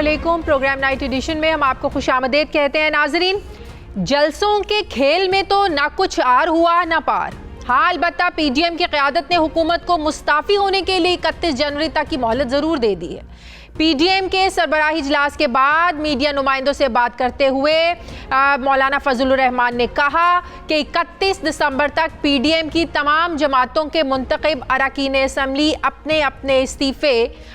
अस्सलामुअलैकुम। Programme night addition में हम आपको खुशामदीद कहते हैं। नाजरीन, जलसों के खेल में तो ना कुछ आर हुआ ना पार। हाँ, अलबत्ता पीडीएम की क़यादत ने हुकूमत को मुस्ताफ़ी होने के लिए 31 जनवरी तक की मोहलत ज़रूर दे दी है। पीडीएम के सरबराही इजलास के बाद मीडिया नुमाइंदों से बात करते हुए मौलाना फजलुर रहमान ने कहा कि 31 दिसंबर तक पीडीएम की तमाम जमातों के मुंतखब अरकान असम्बली अपने अपने इस्तीफ़े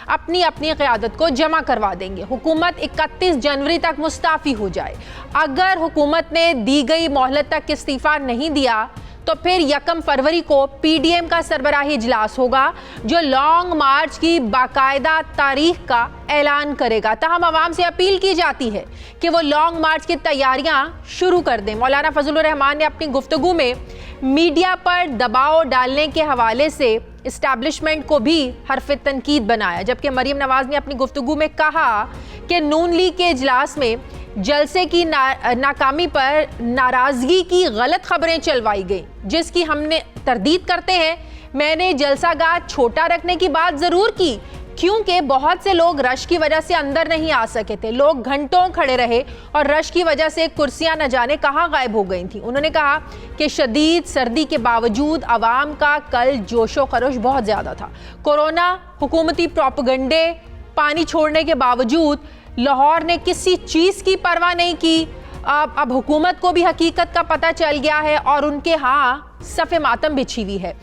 अपनी अपनी क़यादत को जमा करवा देंगे। हुकूमत 31 जनवरी तक मुस्ताफ़ी हो जाए। अगर हुकूमत ने दी गई मोहलत तक इस्तीफ़ा नहीं दिया तो फिर 1 फरवरी को पीडीएम का सरबराही इजलास होगा जो लॉन्ग मार्च की बाकायदा तारीख का ऐलान करेगा। तहम आवाम से अपील की जाती है कि वो लॉन्ग मार्च की तैयारियां शुरू कर दें। मौलाना फजलुर रहमान ने अपनी गुफ्तगू में मीडिया पर दबाव डालने के हवाले से इस्टेब्लिशमेंट को भी हरफ तनकीद बनाया, जबकि मरीम नवाज ने अपनी गुफ्तगू में कहा कि नून लीग के इजलास में जलसे की नाकामी पर नाराज़गी की गलत खबरें चलवाई गई, जिसकी हमने तरदीद करते हैं। मैंने जलसागाह छोटा रखने की बात ज़रूर की क्योंकि बहुत से लोग रश की वजह से अंदर नहीं आ सके थे। लोग घंटों खड़े रहे और रश की वजह से कुर्सियां न जाने कहां गायब हो गई थी। उन्होंने कहा कि शदीद सर्दी के बावजूद आवाम का कल जोशो खरोश बहुत ज़्यादा था। कोरोना, हुकूमती प्रोपेगेंडे, पानी छोड़ने के बावजूद लाहौर ने किसी चीज़ की परवाह नहीं की। अब हुकूमत को भी हकीकत का पता चल गया है और उनके यहाँ सफ़े मातम बिछी हुई है।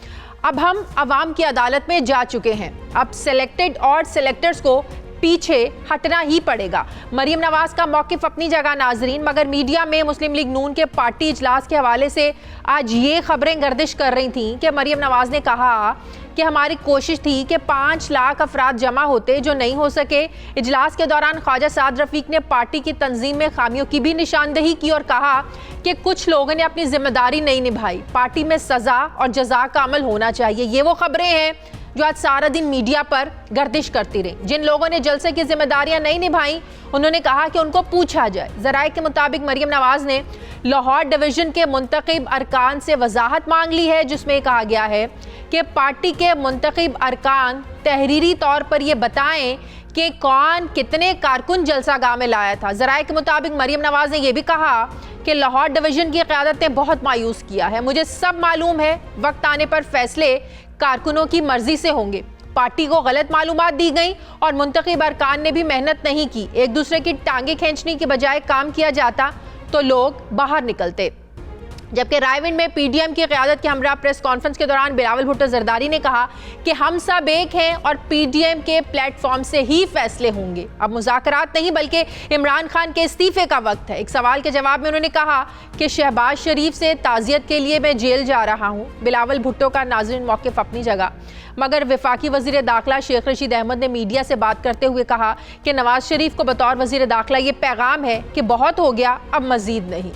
अब हम अवाम की अदालत में जा चुके हैं। अब सेलेक्टेड और सेलेक्टर्स को पीछे हटना ही पड़ेगा। मरीम नवाज का मौक़िफ़ अपनी जगह नाजरीन, मगर मीडिया में मुस्लिम लीग नून के पार्टी इजलास के हवाले से आज ये खबरें गर्दिश कर रही थीं कि मरीम नवाज ने कहा कि हमारी कोशिश थी कि 5 लाख अफराद जमा होते, जो नहीं हो सके। इजलास के दौरान ख्वाजा साद रफ़ीक ने पार्टी की तंजीम में खामियों की भी निशानदही की और कहा कि कुछ लोगों ने अपनी जिम्मेदारी नहीं निभाई। पार्टी में सज़ा और जज़ा का अमल होना चाहिए। ये वो खबरें हैं जो आज सारा दिन मीडिया पर गर्दिश करती रही। जिन लोगों ने जलसे की जिम्मेदारियां नहीं निभाई, उन्होंने कहा कि उनको पूछा जाए। ज़राए के मुताबिक मरीम नवाज ने लाहौर डिवीज़न के मुंतखब अरकान से वजाहत मांग ली है, जिसमें कहा गया है कि पार्टी के मुंतखब अरकान तहरीरी तौर पर यह बताएं कि कौन कितने कारकुन जलसागाह में लाया था। ज़राए के मुताबिक मरीम नवाज ने यह भी कहा कि लाहौर डिवीज़न की क़यादत ने बहुत मायूस किया है। मुझे सब मालूम है, वक्त आने पर फैसले कारकुनों की मर्जी से होंगे। पार्टी को गलत मालूमात दी गई और मुंतखब अरकान ने भी मेहनत नहीं की। एक दूसरे की टांगे खींचने की बजाय काम किया जाता तो लोग बाहर निकलते। जबकि रायविंड में पीडीएम की क़यादत के हमरा प्रेस कॉन्फ्रेंस के दौरान बिलावल भुट्टो जरदारी ने कहा कि हम सब एक हैं और पीडीएम के प्लेटफॉर्म से ही फैसले होंगे। अब मुज़ाकरात नहीं बल्कि इमरान खान के इस्तीफ़े का वक्त है। एक सवाल के जवाब में उन्होंने कहा कि शहबाज शरीफ से ताज़ियत के लिए मैं जेल जा रहा हूँ। बिलावल भुट्टो का नाज़रीन मौक़िफ़ अपनी जगह, मगर वफाकी वज़ीर दाखिला शेख रशीद अहमद ने मीडिया से बात करते हुए कहा कि नवाज शरीफ को बतौर वज़ीर दाखिला ये पैगाम है कि बहुत हो गया, अब मज़ीद नहीं।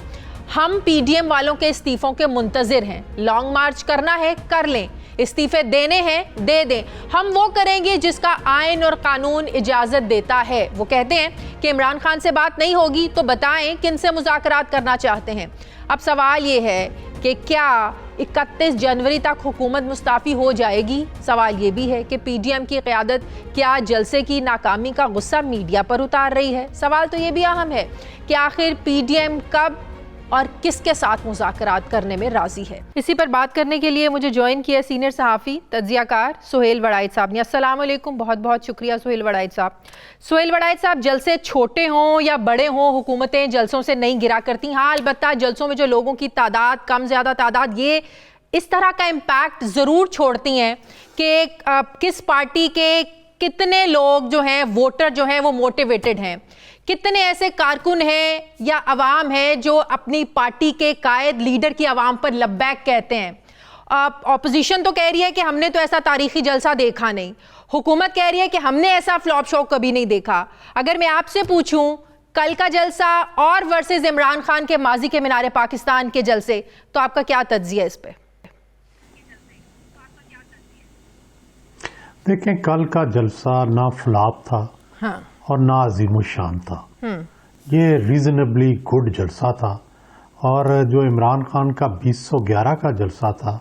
हम पीडीएम वालों के इस्तीफ़ों के मुंतज़िर हैं। लॉन्ग मार्च करना है कर लें, इस्तीफ़े देने हैं दे दें। हम वो करेंगे जिसका आइन और कानून इजाज़त देता है। वो कहते हैं कि इमरान खान से बात नहीं होगी तो बताएं किन से मुज़ाकरात करना चाहते हैं। अब सवाल ये है कि क्या 31 जनवरी तक हुकूमत मुस्ताफ़ी हो जाएगी? सवाल ये भी है कि पीडीएम की क़यादत क्या जलसे की नाकामी का गुस्सा मीडिया पर उतार रही है? सवाल तो ये भी अहम है कि आखिर पीडीएम कब और किसके साथ मुज़ाकरात करने में राज़ी है। इसी पर बात करने के लिए मुझे ज्वाइन किया सीनियर सहाफ़ी तज्ज़ियाकार सुहेल वड़ाइद साहब ने। अस्सलाम वालेकुम, बहुत बहुत शुक्रिया सुहेल वड़ाइद साहब। सुहेल वड़ाइद साहब, जलसे छोटे हों या बड़े हों, हुकूमतें जलसों से नहीं गिरा करती। हाँ, अलबत्ता जलसों में जो लोगों की तादाद कम ज़्यादा तादाद, ये इस तरह का इम्पैक्ट ज़रूर छोड़ती हैं कि किस पार्टी के कितने लोग जो हैं, वोटर जो हैं, वो मोटिवेटेड हैं। कितने ऐसे कारकुन हैं या अवाम है जो अपनी पार्टी के कायद लीडर की अवाम पर लब्बैक कहते हैं। ऑपोजिशन तो कह रही है कि हमने तो ऐसा तारीखी जलसा देखा नहीं। हुकूमत कह रही है कि हमने ऐसा फ्लॉप शो कभी नहीं देखा। अगर मैं आपसे पूछूं कल का जलसा और वर्सेस इमरान खान के माजी के मीनार पाकिस्तान के जलसे, तो आपका क्या तज्जिया इस पे? देखें, कल का जलसा ना फ्लॉप था, हाँ, और ना अजीम शान था। ये रीजनेबली गुड जलसा था। और जो इमरान खान का 2011 का जलसा था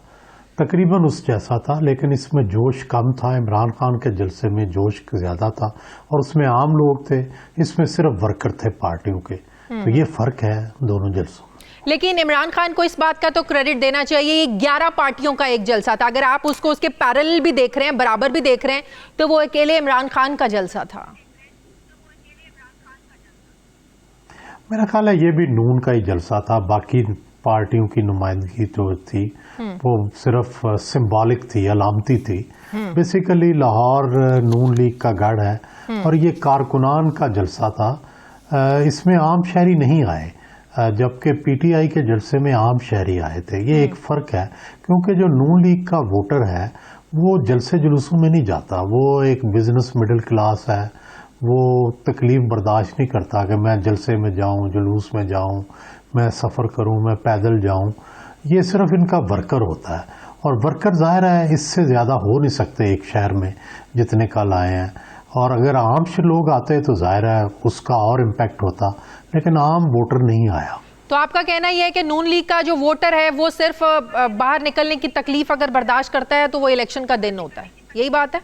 तकरीबन उस जैसा था, लेकिन इसमें जोश कम था। इमरान खान के जलसे में जोश ज़्यादा था और उसमें आम लोग थे, इसमें सिर्फ वर्कर थे पार्टियों के। तो ये फ़र्क है दोनों जलसों। लेकिन इमरान खान को इस बात का तो क्रेडिट देना चाहिए, ये 11 पार्टियों का एक जलसा था। अगर आप उसको उसके पैरेलल भी देख रहे हैं, बराबर भी देख रहे हैं, तो वो अकेले इमरान खान का जलसा था। मेरा ख्याल है ये भी नून का ही जलसा था। बाकी पार्टियों की नुमाइंदगी जो थी वो सिर्फ सिंबॉलिक थी, अलामती थी। बेसिकली लाहौर नून लीग का गढ़ है और ये कारकुनान का जलसा था। इसमें आम शहरी नहीं आए, जबकि पीटीआई के जलसे में आम शहरी आए थे। ये एक फ़र्क है, क्योंकि जो नून लीग का वोटर है वो जलसे जुलूसों में नहीं जाता। वो एक बिजनेस मिडिल क्लास है, वो तकलीफ बर्दाश्त नहीं करता कि मैं जलसे में जाऊं, जुलूस में जाऊं, मैं सफ़र करूं, मैं पैदल जाऊं। ये सिर्फ इनका वर्कर होता है, और वर्कर ज़ाहिर है इससे ज़्यादा हो नहीं सकते एक शहर में जितने कल आए हैं। और अगर आम लोग आते तो ज़ाहिर है उसका और इम्पैक्ट होता, लेकिन आम वोटर नहीं आया। तो आपका कहना यह है कि नून लीग का जो वोटर है वो सिर्फ बाहर निकलने की तकलीफ अगर बर्दाश्त करता है तो वो इलेक्शन का दिन होता है, यही बात है?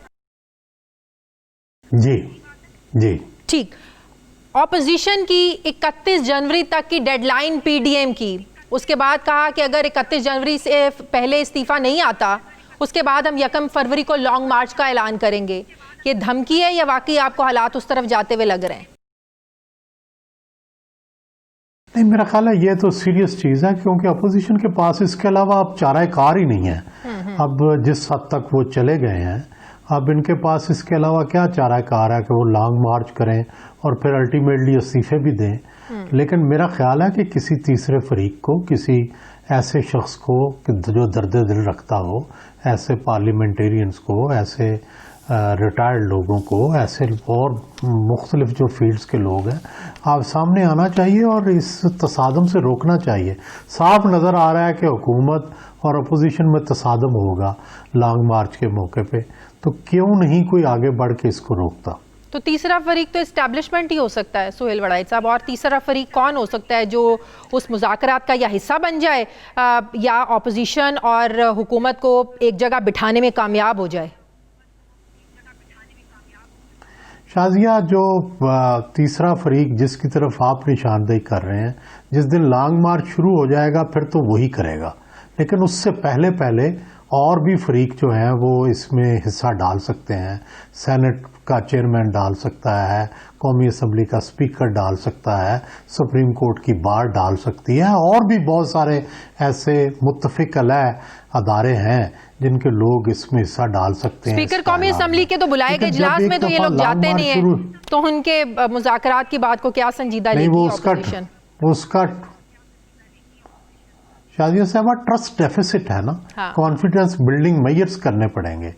जी जी ठीक। ऑपोजिशन की 31 जनवरी तक की डेडलाइन पीडीएम की, उसके बाद कहा कि अगर 31 जनवरी से पहले इस्तीफा नहीं आता उसके बाद हम 1 फरवरी को लॉन्ग मार्च का ऐलान करेंगे। ये धमकी है या वाकई आपको हालात उस तरफ जाते हुए लग रहे हैं? नहीं, मेरा ख्याल है ये तो सीरियस चीज़ है, क्योंकि अपोजिशन के पास इसके अलावा अब चारा कार ही नहीं है। अब जिस हद तक वो चले गए हैं, अब इनके पास इसके अलावा क्या चारा कार है कि वो लॉन्ग मार्च करें और फिर अल्टीमेटली इस्तीफे भी दें। लेकिन मेरा ख्याल है कि किसी तीसरे फरीक को, किसी ऐसे शख्स को जो दर्द दिल रखता हो, ऐसे पार्लियामेंटेरियंस को, ऐसे रिटायर्ड लोगों को, ऐसे और मुख्तलिफ जो फील्ड्स के लोग हैं, आप सामने आना चाहिए और इस तसादम से रोकना चाहिए। साफ नज़र आ रहा है कि हुकूमत और अपोजिशन में तसादम होगा लॉन्ग मार्च के मौके पे, तो क्यों नहीं कोई आगे बढ़ के इसको रोकता। तो तीसरा फरीक तो इस्टेब्लिशमेंट ही हो सकता है सुहेल वड़ाई साहब, और तीसरा फरीक कौन हो सकता है जो उस मुज़ाकरात का या हिस्सा बन जाए या अपोजिशन और हुकूमत को एक जगह बिठाने में कामयाब हो जाए? शाजिया, जो तीसरा फरीक जिसकी तरफ आप निशानदेही कर रहे हैं, जिस दिन लॉन्ग मार्च शुरू हो जाएगा फिर तो वही करेगा, लेकिन उससे पहले पहले और भी फरीक जो हैं वो इसमें हिस्सा डाल सकते हैं। सेनेट का चेयरमैन डाल सकता है, कौमी असम्बली का स्पीकर डाल सकता है, सुप्रीम कोर्ट की बार डाल सकती है, और भी बहुत सारे ऐसे मुत्तफिक अलह अदारे हैं जिनके लोग इसमें हिस्सा डाल सकते हैं। स्पीकर कौमी असम्बली के तो बुलाए गए इजलास में तो ये लोग जाते नहीं है, तो उनके मुज़ाकरात की बात को क्या संजीदा लेती है ऑपोजिशन? उसका शाजिया साहब ट्रस्ट डेफिसिट है ना। कॉन्फिडेंस बिल्डिंग मेजर्स करने पड़ेंगे।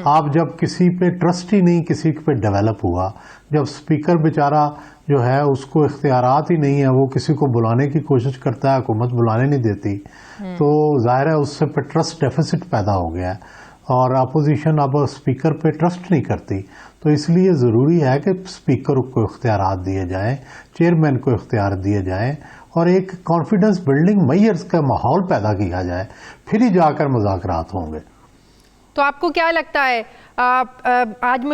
आप जब किसी पे ट्रस्ट ही नहीं किसी पे डेवलप हुआ, जब स्पीकर बेचारा जो है उसको इख्तियारात ही नहीं है, वो किसी को बुलाने की कोशिश करता है, हुकूमत बुलाने नहीं देती, तो जाहिर है उससे पे ट्रस्ट डेफिसिट पैदा हो गया है और अपोजिशन अब स्पीकर पे ट्रस्ट नहीं करती। तो इसलिए ज़रूरी है कि स्पीकर को इख्तियारात दिए जाएं, चेयरमैन को इख्तियार दिए जाएं और एक कॉन्फिडेंस बिल्डिंग मेजर्स का माहौल पैदा किया जाए, फिर ही जाकर मुज़ाकरात होंगे। तो आपको क्या लगता है, आज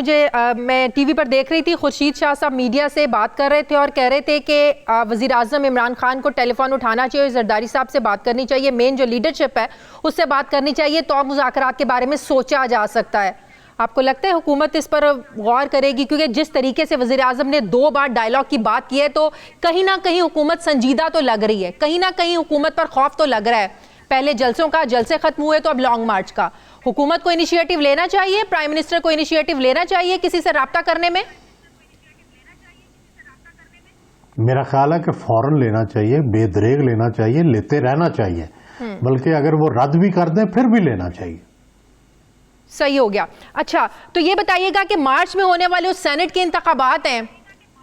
मैं टीवी पर देख रही थी, खुर्शीद शाह साहब मीडिया से बात कर रहे थे और कह रहे थे कि वज़ीर आज़म इमरान खान को टेलीफोन उठाना चाहिए, जरदारी साहब से बात करनी चाहिए, मेन जो लीडरशिप है उससे बात करनी चाहिए, तो मुज़ाकरात के बारे में सोचा जा सकता है। आपको लगता है हुकूमत इस पर गौर करेगी? क्योंकि जिस तरीके से वज़ीर आज़म ने 2 बार डायलॉग की बात की है, तो कहीं ना कहीं हुकूमत संजीदा तो लग रही है, कहीं ना कहीं हुकूमत पर खौफ तो लग रहा है। पहले जलसों का, जलसे खत्म हुए तो अब लॉन्ग मार्च का। हुकूमत को इनिशिएटिव लेना चाहिए, प्राइम मिनिस्टर को इनिशिएटिव लेना चाहिए किसी से राब्ता करने में? मेरा ख्याल है कि फौरन लेना चाहिए, बेदरेग लेना चाहिए, लेते रहना चाहिए, बल्कि अगर वो रद्द भी कर दें फिर भी लेना चाहिए। सही हो गया। अच्छा, तो ये बताइएगा कि मार्च में होने वाले उस सेनेट के इंतखाबात हैं,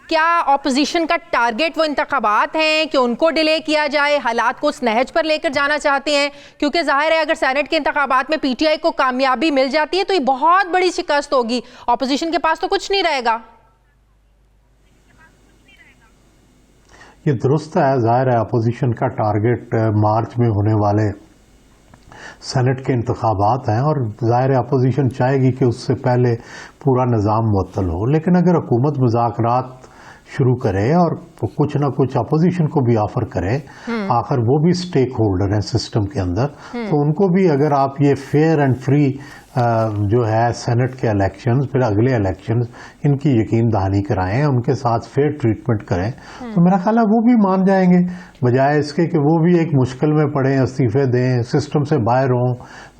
क्या ऑपोजिशन का टारगेट वो इंतखाबात हैं कि उनको डिले किया जाए, हालात को उस नहज पर लेकर जाना चाहते हैं? क्योंकि जाहिर है अगर सेनेट के इंतखाबात में पीटीआई को कामयाबी मिल जाती है तो ये बहुत बड़ी शिकस्त होगी, ऑपोजिशन के पास तो कुछ नहीं रहेगा। ये दुरुस्त है, जाहिर है अपोजिशन का टारगेट मार्च में होने वाले सेनेट के इंतखाबात हैं और ज़ाहिर अपोजिशन चाहेगी कि उससे पहले पूरा निज़ाम मुअत्तल हो, लेकिन अगर हुकूमत मुज़ाकरात शुरू करे और कुछ ना कुछ अपोजिशन को भी ऑफर करे, आखिर वो भी स्टेक होल्डर है सिस्टम के अंदर, तो उनको भी अगर आप ये फेयर एंड फ्री जो है सेनेट के इलेक्शंस, फिर अगले इलेक्शंस, इनकी यकीन दहानी कराएं, उनके साथ फेयर ट्रीटमेंट करें, तो मेरा ख्याल है वो भी मान जाएंगे, बजाय इसके कि वो भी एक मुश्किल में पड़े, इस्तीफे दें, सिस्टम से बाहर हों,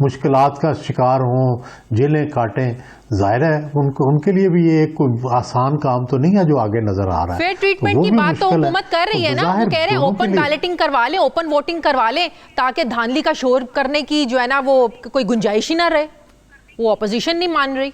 मुश्किलात का शिकार हों, जेलें काटें। जाहिर है उनके लिए भी ये एक कोई आसान काम तो नहीं है जो आगे नजर आ रहा है। फेयर ट्रीटमेंट की बात तो हुकूमत कर रही है ना, वो कह रहे हैं ओपन बैलेटिंग करवा लें, ओपन वोटिंग करवा लें, ताकि धांधली का शोर करने की जो है ना वो कोई गुंजाइश ही ना रहे। वो अपोजिशन नहीं मान रही।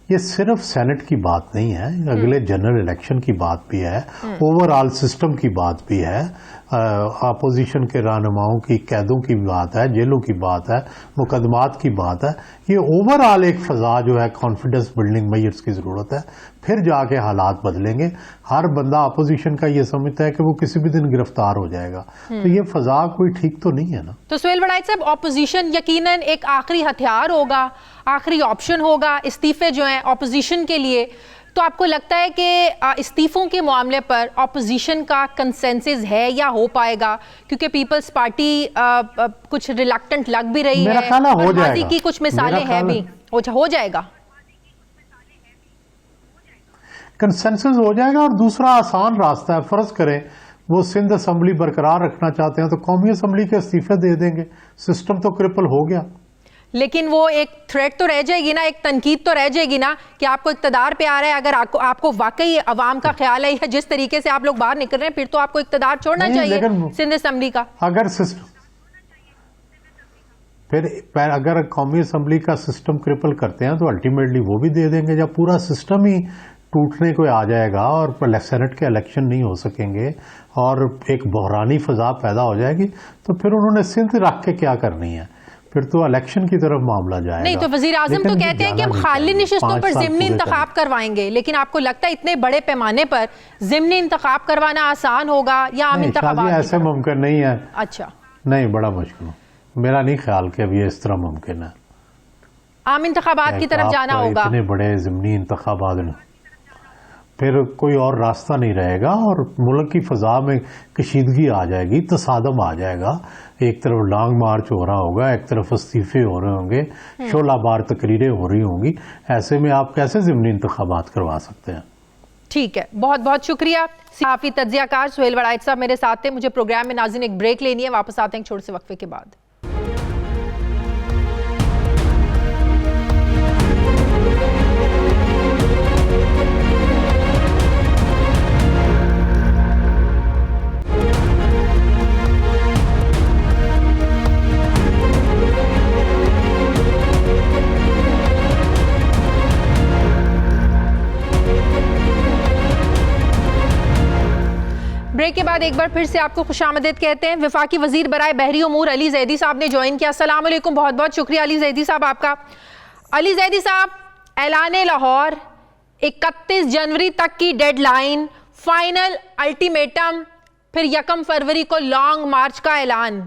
ये सिर्फ सेनेट की बात नहीं है, अगले जनरल इलेक्शन की बात भी है, ओवरऑल सिस्टम की बात भी है, अपोजिशन के रहनुमाओं की कैदों की बात है, जेलों की बात है, मुकदमात की बात है। ये ओवरऑल एक फजा जो है कॉन्फिडेंस बिल्डिंग मेजर्स की जरूरत है, फिर जाके हालात बदलेंगे। हर बंदा अपोजिशन का ये समझता है कि वो किसी भी दिन गिरफ्तार हो जाएगा, तो ये फजा कोई ठीक तो नहीं है ना। तो सुहेल वड़ाइच साहब, ऑपोजिशन यकीनन एक आखिरी हथियार होगा, आखिरी ऑप्शन होगा इस्तीफे जो हैं ऑपोजिशन के लिए, तो आपको लगता है कि इस्तीफों के मामले पर ऑपोजिशन का कंसेंसस है या हो पाएगा? क्योंकि पीपल्स पार्टी कुछ रिलक्टेंट लग भी रही है, हो जाएगा। की कुछ मिसालें हैं भी, हो जाएगा, कंसेंसस हो जाएगा। और दूसरा आसान रास्ता है, फर्ज करें वो सिंध असम्बली बरकरार रखना चाहते हैं तो कौमी असम्बली के इस्तीफे दे देंगे, सिस्टम तो क्रिपल हो गया। लेकिन वो एक थ्रेट तो रह जाएगी ना, एक तनकीद तो रह जाएगी ना कि आपको इक्तदार पे आ रहा है, अगर आपको वाकई अवाम का ख्याल है या जिस तरीके से आप लोग बाहर निकल रहे हैं, फिर तो आपको इक्तदार छोड़ना चाहिए सिंध असम्बली का। अगर फिर अगर कौमी असम्बली का सिस्टम क्रिपल करते हैं तो अल्टीमेटली वो भी दे देंगे। जब पूरा सिस्टम ही टूटने को आ जाएगा और सेनेट के इलेक्शन नहीं हो सकेंगे और एक बहरानी फजा पैदा हो जाएगी, तो फिर उन्होंने सिंध रख के क्या करनी है, फिर तो इलेक्शन की तरफ मामला जाएगा। नहीं तो वजीर आजम तो कहते हैं कि हम खाली निशिस्तों पर ज़िमनी इंतखाब करवाएंगे, लेकिन आपको लगता है इतने बड़े पैमाने पर ज़िमनी इंतखाब करवाना आसान होगा या आम इंतखाबात ऐसे मुमकिन नहीं है? अच्छा, नहीं, बड़ा मुश्किल, मेरा नहीं ख्याल कि अभी इस तरह मुमकिन है। आम इंतखाबात की तरफ जाना होगा, इतने बड़े ज़िमनी इंतखाबात, फिर कोई और रास्ता नहीं रहेगा और मुल्क की फजा में कशीदगी आ जाएगी, तसादम आ जाएगा। एक तरफ लॉन्ग मार्च हो रहा होगा, एक तरफ इस्तीफे हो रहे होंगे, शोलाबार तकरीरें हो रही होंगी। ऐसे में आप कैसे ज़िमनी इंतखाबात करवा सकते हैं? ठीक है, बहुत बहुत शुक्रिया। सहाफ़ी तज्ज़ियाकार सुहेल वड़ाइच साहब मेरे साथ थे। मुझे प्रोग्राम में नाज़रीन एक ब्रेक लेनी है, वापस आते हैं छोटे से वक्फे के बाद। ब्रेक के बाद एक बार फिर से आपको खुशामदीद कहते हैं। वफाकी वजीर बराए बहरी उमूर अली जैदी साहब ने ज्वाइन किया। अस्सलाम वालेकुम, बहुत बहुत शुक्रिया अली जैदी साहब आपका। अली जैदी साहब, ऐलान लाहौर, 31 जनवरी तक की डेडलाइन, फाइनल अल्टीमेटम, फिर 1 फरवरी को लॉन्ग मार्च का ऐलान,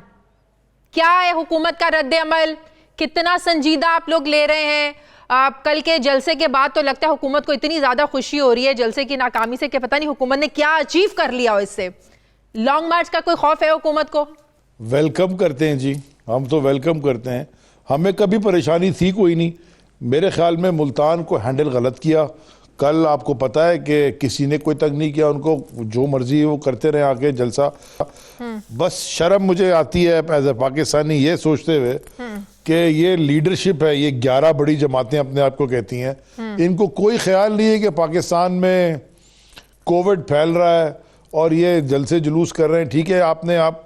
क्या है हुकूमत का रद्द अमल? कितना संजीदा आप लोग ले रहे हैं? कल के जलसे के बाद तो लगता है हुकूमत को इतनी ज्यादा खुशी हो रही है जलसे की नाकामी से कि पता नहीं हुकूमत ने क्या अचीव कर लिया हो इससे। लॉन्ग मार्च का कोई खौफ है हुकूमत को? वेलकम करते हैं जी, हम तो वेलकम करते हैं, हमें कभी परेशानी थी कोई नहीं। मेरे ख्याल में मुल्तान को हैंडल गलत किया। कल आपको पता है कि किसी ने कोई तंग नहीं किया, उनको जो मर्जी है वो करते रहे आके जलसा। बस शर्म मुझे आती है एज ए पाकिस्तानी ये सोचते हुए कि ये लीडरशिप है, ये 11 बड़ी जमातें अपने आप को कहती हैं, इनको कोई ख्याल नहीं है कि पाकिस्तान में कोविड फैल रहा है और ये जलसे जुलूस कर रहे हैं। ठीक है, आप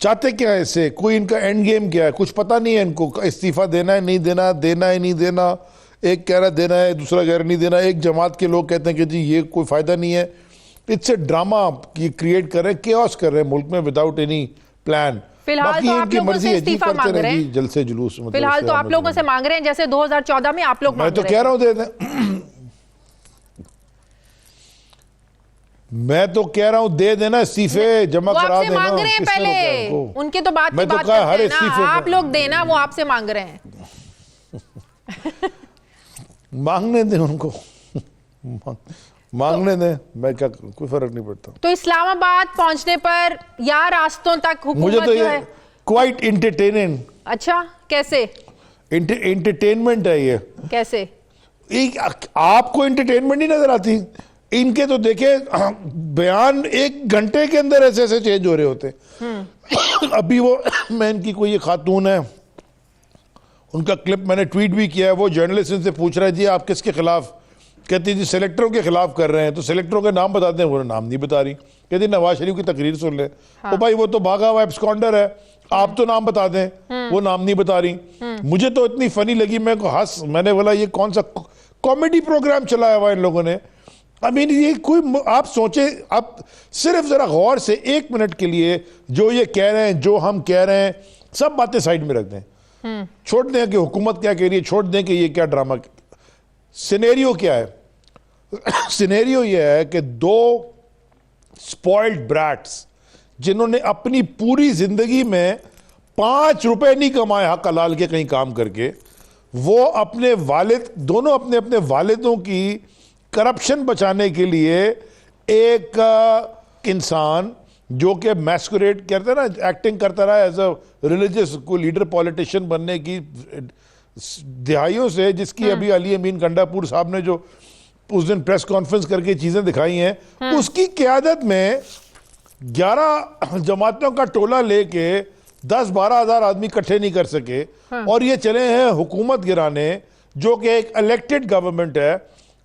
चाहते क्या है इससे, कोई इनका एंड गेम क्या है, कुछ पता नहीं है इनको। इस्तीफा देना है नहीं देना, देना है नहीं देना, एक कह रहा देना है, दूसरा कह रहा नहीं देना। एक जमात के लोग कहते हैं कि जी ये कोई फायदा नहीं है। इससे ड्रामा क्रिएट कर रहे हैं, केओस कर रहे हैं मुल्क में विदाउट एनी प्लान। फिलहाल तो आप लोगों से इस्तीफा मांग रहे हैं, जलसे जुलूस, फिलहाल तो आप लोगों से मांग रहे हैं जैसे 2014 में आप लोग मैं तो कह रहा हूं दे दें। मैं तो कह रहा हूं दे देना इस्तीफे जमा वो करा आपसे देना। मांग रहे हैं किसने रोका है पहले, उनको? उनके तो बात की मैं तो बात कहा करते हर हैं ना, इस्तीफे आप पर- लोग देना, वो आपसे मांग रहे हैं। मांगने दें उनको मांगने दें, मैं क्या, कोई फर्क नहीं पड़ता। तो इस्लामाबाद पहुंचने पर या रास्तों तक मुझे हुकूमत तो जो ये है, क्वाइट इंटरटेनिंग अच्छा कैसे एंटरटेनमेंट है ये। कैसे? एक आपको एंटरटेनमेंट नहीं नजर आती? इनके तो देखे बयान 1 घंटे के अंदर ऐसे ऐसे चेंज हो रहे होते। अभी वो मैं इनकी कोई ये खातून है, उनका क्लिप मैंने ट्वीट भी किया है, वो जर्नलिस्ट इनसे पूछ रहा है जी आप किसके खिलाफ, कहती जी सेलेक्टरों के खिलाफ कर रहे हैं, तो सेलेक्टरों के नाम बताते हैं, वो नाम नहीं बता रही, कहती नवाज शरीफ की तकरीर सुन ले। तो भाई वो तो भागा हुआ एब्सकॉन्डर है, आप तो नाम बता दें, वो नाम नहीं बता रही। मुझे तो इतनी फनी लगी, मैं को हंस, मैंने बोला ये कौन सा कॉमेडी प्रोग्राम चलाया हुआ इन लोगों ने। आई मीन ये कोई, आप सोचे, आप सिर्फ जरा गौर से 1 मिनट के लिए जो ये कह रहे हैं, जो हम कह रहे हैं, सब बातें साइड में रख दें, छोड़ दें कि हुकूमत क्या कह रही है, छोड़ दें कि ये क्या ड्रामा। सिनेरियो क्या है? सिनेरियो ये है कि 2 स्पॉइल्ड ब्रैट्स जिन्होंने अपनी पूरी जिंदगी में 5 रुपए नहीं कमाए हक हलाल के कहीं काम करके, वो अपने वालिद, दोनों अपने अपने वालिदों की करप्शन बचाने के लिए एक इंसान जो कि मैस्कुरेट करता है ना, एक्टिंग करता रहा एज अ रिलीजियस कोई लीडर पॉलिटिशियन बनने की दिहाइयों से, जिसकी अभी अली अमीन कंडापुर साहब ने जो उस दिन प्रेस कॉन्फ्रेंस करके चीजें दिखाई हैं, उसकी क़यादत में 11 जमातों का टोला लेके 10-12 हज़ार आदमी इकट्ठे नहीं कर सके, और ये चले हैं हुकूमत गिराने, जो कि एक इलेक्टेड गवर्नमेंट है।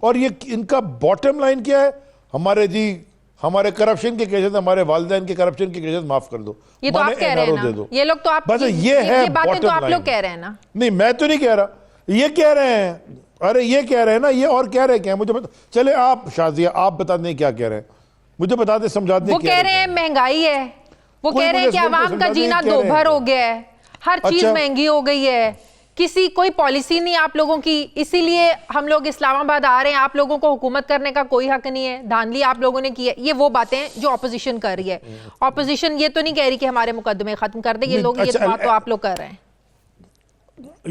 और ये इनका बॉटम लाइन क्या है? हमारे करप्शन के केसेस, हमारे वालिदैन के करप्शन के केसेस माफ कर दो, ये तो आप कह रहे हैं दे ना, दो। ये लोग तो आप, बस ये है बातें तो bottom आप लोग line। कह रहे हैं ना। नहीं मैं तो नहीं कह रहा, ये कह रहे हैं, अरे ये कह रहे हैं ना, ये और कह रहे हैं क्या, मुझे चले आप शाजिया आप बता दें क्या कह रहे हैं, मुझे बता दें, समझा दें। वो कह रहे हैं महंगाई है, वो कोई कह रहे हैं कि मुझे आवाम का समझा दें जीना क्या रहे हैं। दोभर हो गया है, हर चीज अच्छा। महंगी हो गई है, किसी कोई पॉलिसी नहीं आप लोगों की, इसीलिए हम लोग इस्लामाबाद आ रहे हैं, आप लोगों को हुकूमत करने का कोई हक नहीं है, धांधली आप लोगों ने की है। ये वो बातें जो ऑपोजिशन कर रही है। ऑपोजिशन ये तो नहीं कह रही कि हमारे मुकदमे खत्म कर दे, ये लोग, ये बात तो आप लोग कर रहे हैं।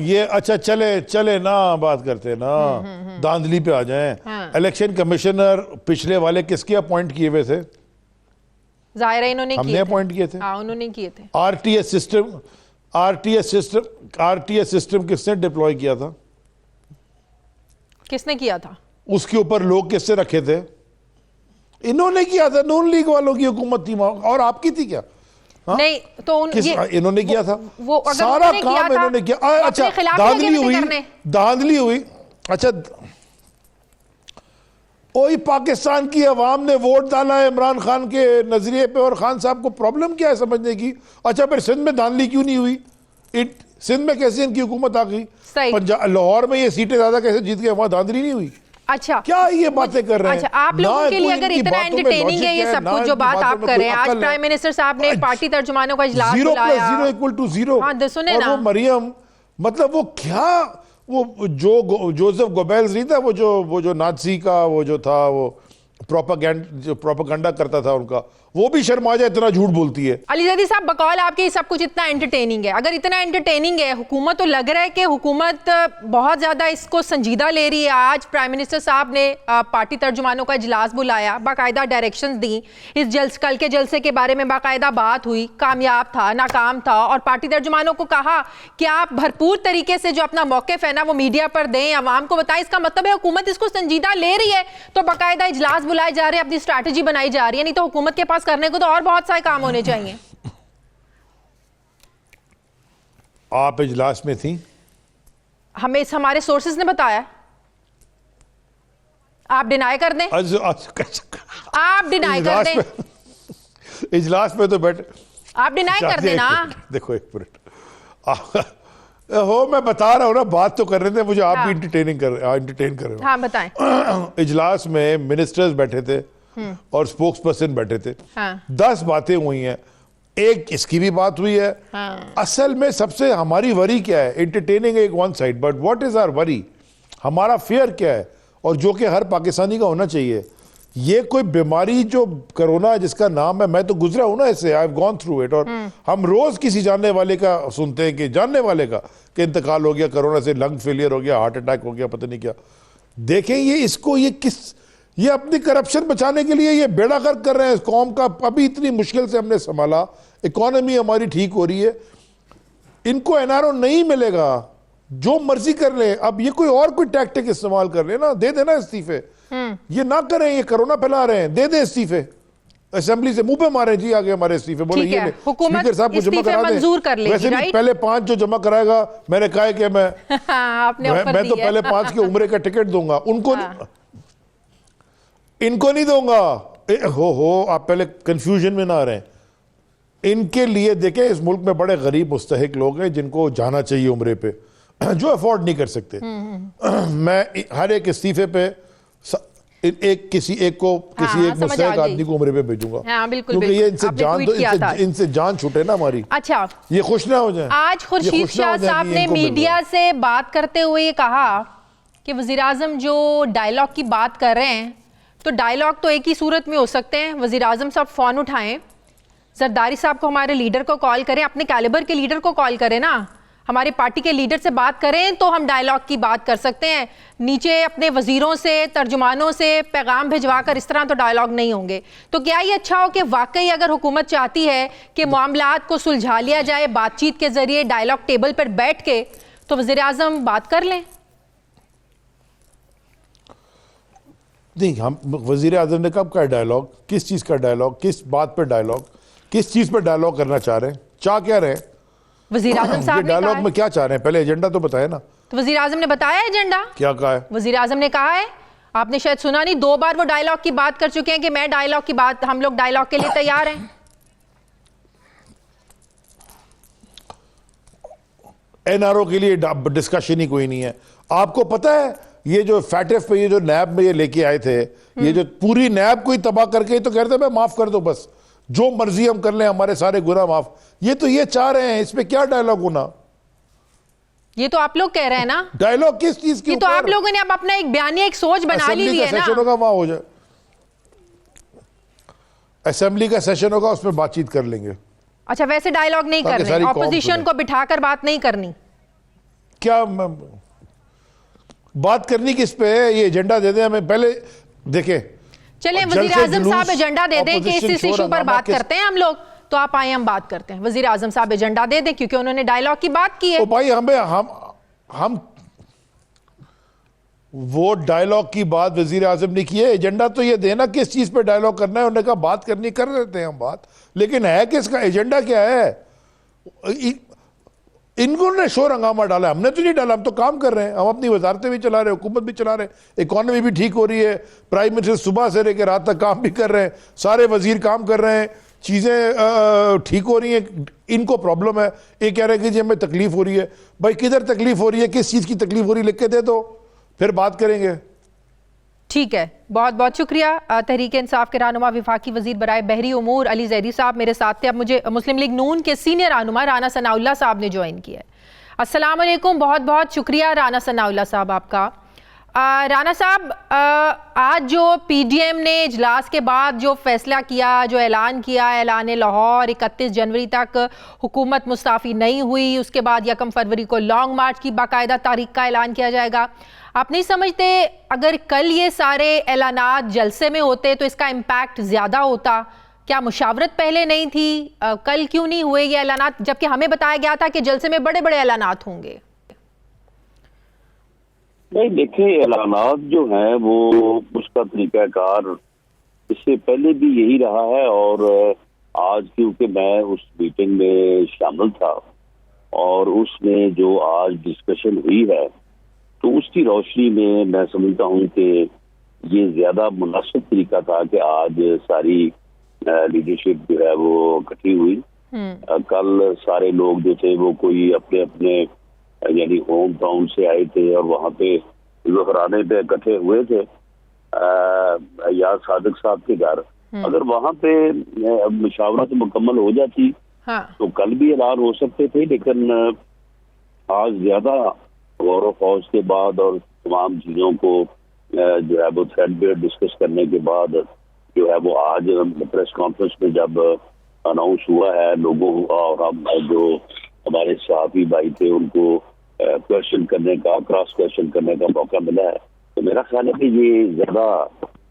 ये अच्छा चले ना, बात करते हैं ना, धांधली पे आ जाएं। हाँ। इलेक्शन कमिश्नर पिछले वाले किसके अपॉइंट किए हुए थे? जाहिर है इन्होंने हमने किए थे। अपॉइंट किए थे। हाँ उन्होंने किए थे। आरटीएस सिस्टम किसने डिप्लॉय किया था? किसने किया था? उसके ऊपर लोग किससे रखे थे? इन्होंने किया था, नून लीग वालों की हुकूमत थी, और आपकी थी क्या? हाँ? नहीं तो इन्होंने किया था, वो अगर सारा उन्होंने किया काम था, इन्होंने किया। तो अपने अच्छा खिलाफ लगे हुए थे करने। धांधली हुई। अच्छा वही पाकिस्तान की अवाम ने वोट डाला है इमरान खान के नजरिए पे, और खान साहब को प्रॉब्लम क्या है समझने की? अच्छा फिर सिंध में धांधली क्यों नहीं हुई? सिंध में कैसे इनकी हुकूमत आ गई? पंजाब लाहौर में ये सीटें ज्यादा कैसे जीत गए, वहां धांधली नहीं हुई? अच्छा क्या ये बातें कर रहे हैं? अच्छा आप लोगों के लिए अगर इतना एंटरटेनिंग है ये सब कुछ जो बात आप कर रहे हैं, आज प्राइम मिनिस्टर साहब ने पार्टी तर्जुमानों का इजलास बुलाया। 0 + 0 = 0। हाँ सुने ना, वो मरियम, मतलब वो क्या, वो जो जोसेफ गोबेल्स नहीं था, वो जो नाज़ी का वो जो था, वो प्रोपेगेंडा करता था उनका, वो भी शर्मा जाए, इतना झूठ बोलती है। अली ज़ैदी साहब बकौल आपके ये सब कुछ इतना एंटरटेनिंग है, अगर इतना एंटरटेनिंग है, हुकूमत तो लग रहा है कि हुकूमत बहुत ज्यादा इसको संजीदा ले रही है। आज प्राइम मिनिस्टर साहब ने पार्टी तर्जुमानों का इजलास बुलाया, बाकायदा डायरेक्शंस दी, इस कल के जलसे के बारे में बाकायदा बात हुई, कामयाब था नाकाम था, और पार्टी तर्जुमानों को कहा कि आप भरपूर तरीके से जो अपना मौक़िफ़ है ना वो मीडिया पर दें, आवाम को बताएं। इसका मतलब है हुकूमत इसको संजीदा ले रही है, तो बाकायदा इजलास बुलाए जा रहे हैं, अपनी स्ट्रैटेजी बनाई जा रही है, नहीं तो हुकूमत के पास करने को तो और बहुत सारे काम होने चाहिए। आप इजलास में थी? हमें हमारे सोर्सेज ने बताया। आप डिनाई कर दें, आप डिनाई कर दें, इजलास में तो बैठे, आप डिनाई कर दें ना। देखो 1 मिनट हो, मैं बता रहा हूं ना, बात तो कर रहे थे, मुझे आप भी एंटरटेन कर रहे हो। हाँ बताएं। इजलास में मिनिस्टर्स बैठे थे और स्पोक्स पर्सन बैठे थे। हाँ। 10 बातें हुई हैं, एक इसकी भी बात हुई है। हाँ। असल में सबसे हमारी वरी क्या है? एंटरटेनिंग एक one side, but what is our worry? हमारा फेयर क्या है? और जो कि हर पाकिस्तानी का होना चाहिए ये कोई बीमारी जो कोरोना जिसका नाम है, मैं तो गुजरा हूं ना इससे, I have gone through it. और हम रोज किसी जानने वाले का सुनते हैं कि जानने वाले का कि इंतकाल हो गया कोरोना से, लंग फेलियर हो गया, हार्ट अटैक हो गया, पता नहीं क्या। देखें ये इसको ये अपनी करप्शन बचाने के लिए ये बेड़ा गर्क कर रहे हैं इस कौम का। अभी इतनी मुश्किल से हमने संभाला, इकोनॉमी हमारी ठीक हो रही है, इनको एनआरओ नहीं मिलेगा, जो मर्जी कर ले। अब ये कोई और कोई टैक्टिक इस्तेमाल कर ले ना, दे देना इस्तीफे, ये ना करें, ये कोरोना फैला रहे हैं, दे दे इस्तीफे, असेंबली से मुंह पे मारे जी आगे हमारे इस्तीफे, बोले ये ले, स्पीकर साहब को जमा करा दें। वैसे भी पहले 5 जो जमा कराएगा, मैंने कहा है कि मैं तो पहले 5 के उम्रे का टिकट दूंगा, उनको इनको नहीं दूंगा। हो आप पहले कंफ्यूजन में ना रहें। इनके लिए देखें, इस मुल्क में बड़े गरीब मुस्तहिक लोग हैं जिनको जाना चाहिए उम्रे पे, जो अफोर्ड नहीं कर सकते। मैं हर एक इस्तीफे पे किसी एक मुस्तहिक आदमी को उम्रे पे भेजूंगा। हाँ, बिल्कुल, क्योंकि ये इनसे जान छूटे ना हमारी। अच्छा, ये खुश ना हो जाए। आज खुर्शीद शाह साहब ने मीडिया से बात करते हुए कहा कि वजीर आजम जो डायलॉग की बात कर रहे हैं, तो डायलॉग तो एक ही सूरत में हो सकते हैं, वजीर आजम साहब फोन उठाएं, जरदारी साहब को, हमारे लीडर को कॉल करें, अपने कैलिबर के लीडर को कॉल करें ना, हमारी पार्टी के लीडर से बात करें तो हम डायलॉग की बात कर सकते हैं। नीचे अपने वजीरों से, तर्जुमानों से पैगाम भिजवाकर इस तरह तो डायलॉग नहीं होंगे। तो क्या ये अच्छा हो कि वाकई अगर हुकूमत चाहती है कि मामलात को सुलझा लिया जाए बातचीत के जरिए, डायलॉग टेबल पर बैठ के, तो वजीर आजम बात कर लें? नहीं, हम वजीर आजम ने कब का डायलॉग, किस चीज का डायलॉग, किस बात पर डायलॉग, किस चीज पर डायलॉग करना चाह रहे हैं, चाह क्या रहे हैं वजीर आजम साहब ने डायलॉग में क्या चाह रहे हैं? पहले एजेंडा तो बताए ना। तो वजीर आजम ने बताया एजेंडा क्या कहा है? वजीर आजम ने कहा है, आपने शायद सुना नहीं, 2 बार वो डायलॉग की बात कर चुके हैं कि मैं डायलॉग की बात, हम लोग डायलॉग के लिए तैयार हैं। एनआरओ के लिए डिस्कशन ही कोई नहीं है। आपको पता है ये जो फैटेफ पे, ये जो नैब में ये लेके आए थे, ये जो पूरी नैब को ही तबाह करके तो कहते हैं माफ कर दो, बस जो मर्जी हम कर लें, हमारे सारे गुनाह माफ। ये तो ये चाह रहे हैं, इसमें क्या डायलॉग होना? ये तो आप लोग कह रहे हैं ना। डायलॉग किस चीज की? ये तो आप लोगों ने अब अपना एक बयानी, एक सोच बना ली है ना। सेशन होगा, वहां हो जाए, असेंबली का सेशन होगा, उसमें बातचीत कर लेंगे। अच्छा, वैसे डायलॉग नहीं करने, ऑपोजिशन को बिठाकर बात नहीं करनी? क्या बात करनी किस पे है? ये एजेंडा दे दें हमें, पहले देखें। चलिए, वजीर आजम साहब एजेंडा दे दें कि इस इशू पर बात करते हैं हम लोग, तो आप आए, हम बात करते हैं। वजीर आजम साहब एजेंडा दे दें, क्योंकि उन्होंने डायलॉग की बात की है। तो भाई हम वो डायलॉग की बात वजीर आजम ने की है, एजेंडा तो ये देना किस चीज पे डायलॉग करना है। उन्होंने कहा बात करनी, कर लेते हैं हम बात, लेकिन है किसका एजेंडा, क्या है? इनको ने शोर हंगामा डाला, हमने तो नहीं डाला, हम तो काम कर रहे हैं, हम अपनी वजारतें भी चला रहे हैं, हुकूमत भी चला रहे हैं, इकोनॉमी भी ठीक हो रही है, प्राइम मिनिस्टर सुबह से लेकर रात तक काम भी कर रहे हैं, सारे वजीर काम कर रहे हैं, चीजें ठीक हो रही हैं। इनको प्रॉब्लम है, ये कह रहे हैं कि जी हमें तकलीफ हो रही है। भाई किधर तकलीफ हो रही है, किस चीज की तकलीफ हो रही है, लिख के दे दो, फिर बात करेंगे। ठीक है, बहुत बहुत शुक्रिया। तहरीक इंसाफ के रहनुमा वफाकी वजीर बराए बहरी उमूर अली जैदी साहब मेरे साथ थे। अब मुझे मुस्लिम लीग नून के सीनियर रहनुमा राना सनाउल्लाह साहब ने ज्वाइन किया है। अस्सलाम वालेकुम, बहुत बहुत शुक्रिया राना सनाउल्लाह साहब आपका। राना साहब, आज जो पीडीएम ने इजलास के बाद जो फैसला किया, जो ऐलान किया, ऐलान लाहौर 31 जनवरी तक हुकूमत मुस्ताफ़ी नहीं हुई, उसके बाद 1 फरवरी को लॉन्ग मार्च की बाकायदा तारीख का ऐलान किया जाएगा। आप नहीं समझते अगर कल ये सारे ऐलानात जलसे में होते तो इसका इम्पैक्ट ज़्यादा होता? क्या मुशावरत पहले नहीं थी? कल क्यों नहीं हुए ये ऐलानात, जबकि हमें बताया गया था कि जलसे में बड़े बड़े ऐलानात होंगे? नहीं, देखिए, ऐलानात जो हैं वो उसका तरीकाकार इससे पहले भी यही रहा है, और आज क्योंकि मैं उस मीटिंग में शामिल था और उसमें जो आज डिस्कशन हुई है, तो उसकी रोशनी में मैं समझता हूँ कि ये ज्यादा मुनासिब तरीका था कि आज सारी लीडरशिप जो है वो इकट्ठी हुई। कल सारे लोग जो थे वो कोई अपने अपने यानी होम टाउन से आए थे और वहाँ पे ज़ुहराने पे इकट्ठे हुए थे याद सादिक साहब के घर। अगर वहाँ पे मुशावरत मुकम्मल हो जाती तो कल भी ऐलान हो सकते थे, लेकिन आज ज्यादा गौर व फौज के बाद और तमाम चीज़ों को जो है वो थ्रेडबेयर डिस्कस करने के बाद जो है वो आज प्रेस कॉन्फ्रेंस में जब अनाउंस हुआ है लोगों और हम जो हमारे सहाफी भाई थे उनको क्वेश्चन करने का, क्रॉस क्वेश्चन करने का मौका मिला है, तो मेरा ख्याल है कि ये ज्यादा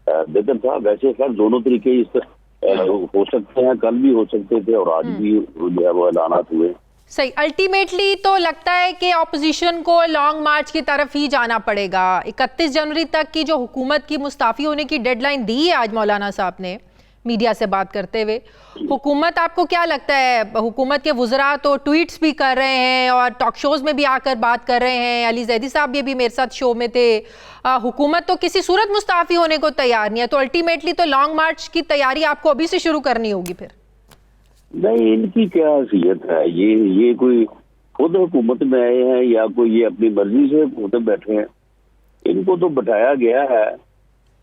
बेहतर था। वैसे खैर दोनों तरीके इस हो सकते हैं, कल भी हो सकते थे और आज भी जो है वो ऐलानात हुए। सही, अल्टीमेटली तो लगता है कि ऑपोजिशन को लॉन्ग मार्च की तरफ ही जाना पड़ेगा। 31 जनवरी तक की जो हुकूमत की मुस्ताफ़ी होने की डेडलाइन दी है आज मौलाना साहब ने मीडिया से बात करते हुए, हुकूमत आपको क्या लगता है, हुकूमत के वुज़रा तो ट्वीट्स भी कर रहे हैं और टॉक शोज़ में भी आकर बात कर रहे हैं, अली जैदी साहब ये भी मेरे साथ शो में थे, हुकूमत तो किसी सूरत मुस्ताफ़ी होने को तैयार नहीं है, तो अल्टीमेटली तो लॉन्ग मार्च की तैयारी आपको अभी से शुरू करनी होगी फिर। नहीं, इनकी क्या हैसियत है, ये कोई खुद हुकूमत में आए हैं या कोई ये अपनी मर्जी से हुकूमत में बैठे हैं? इनको तो बैठाया गया है,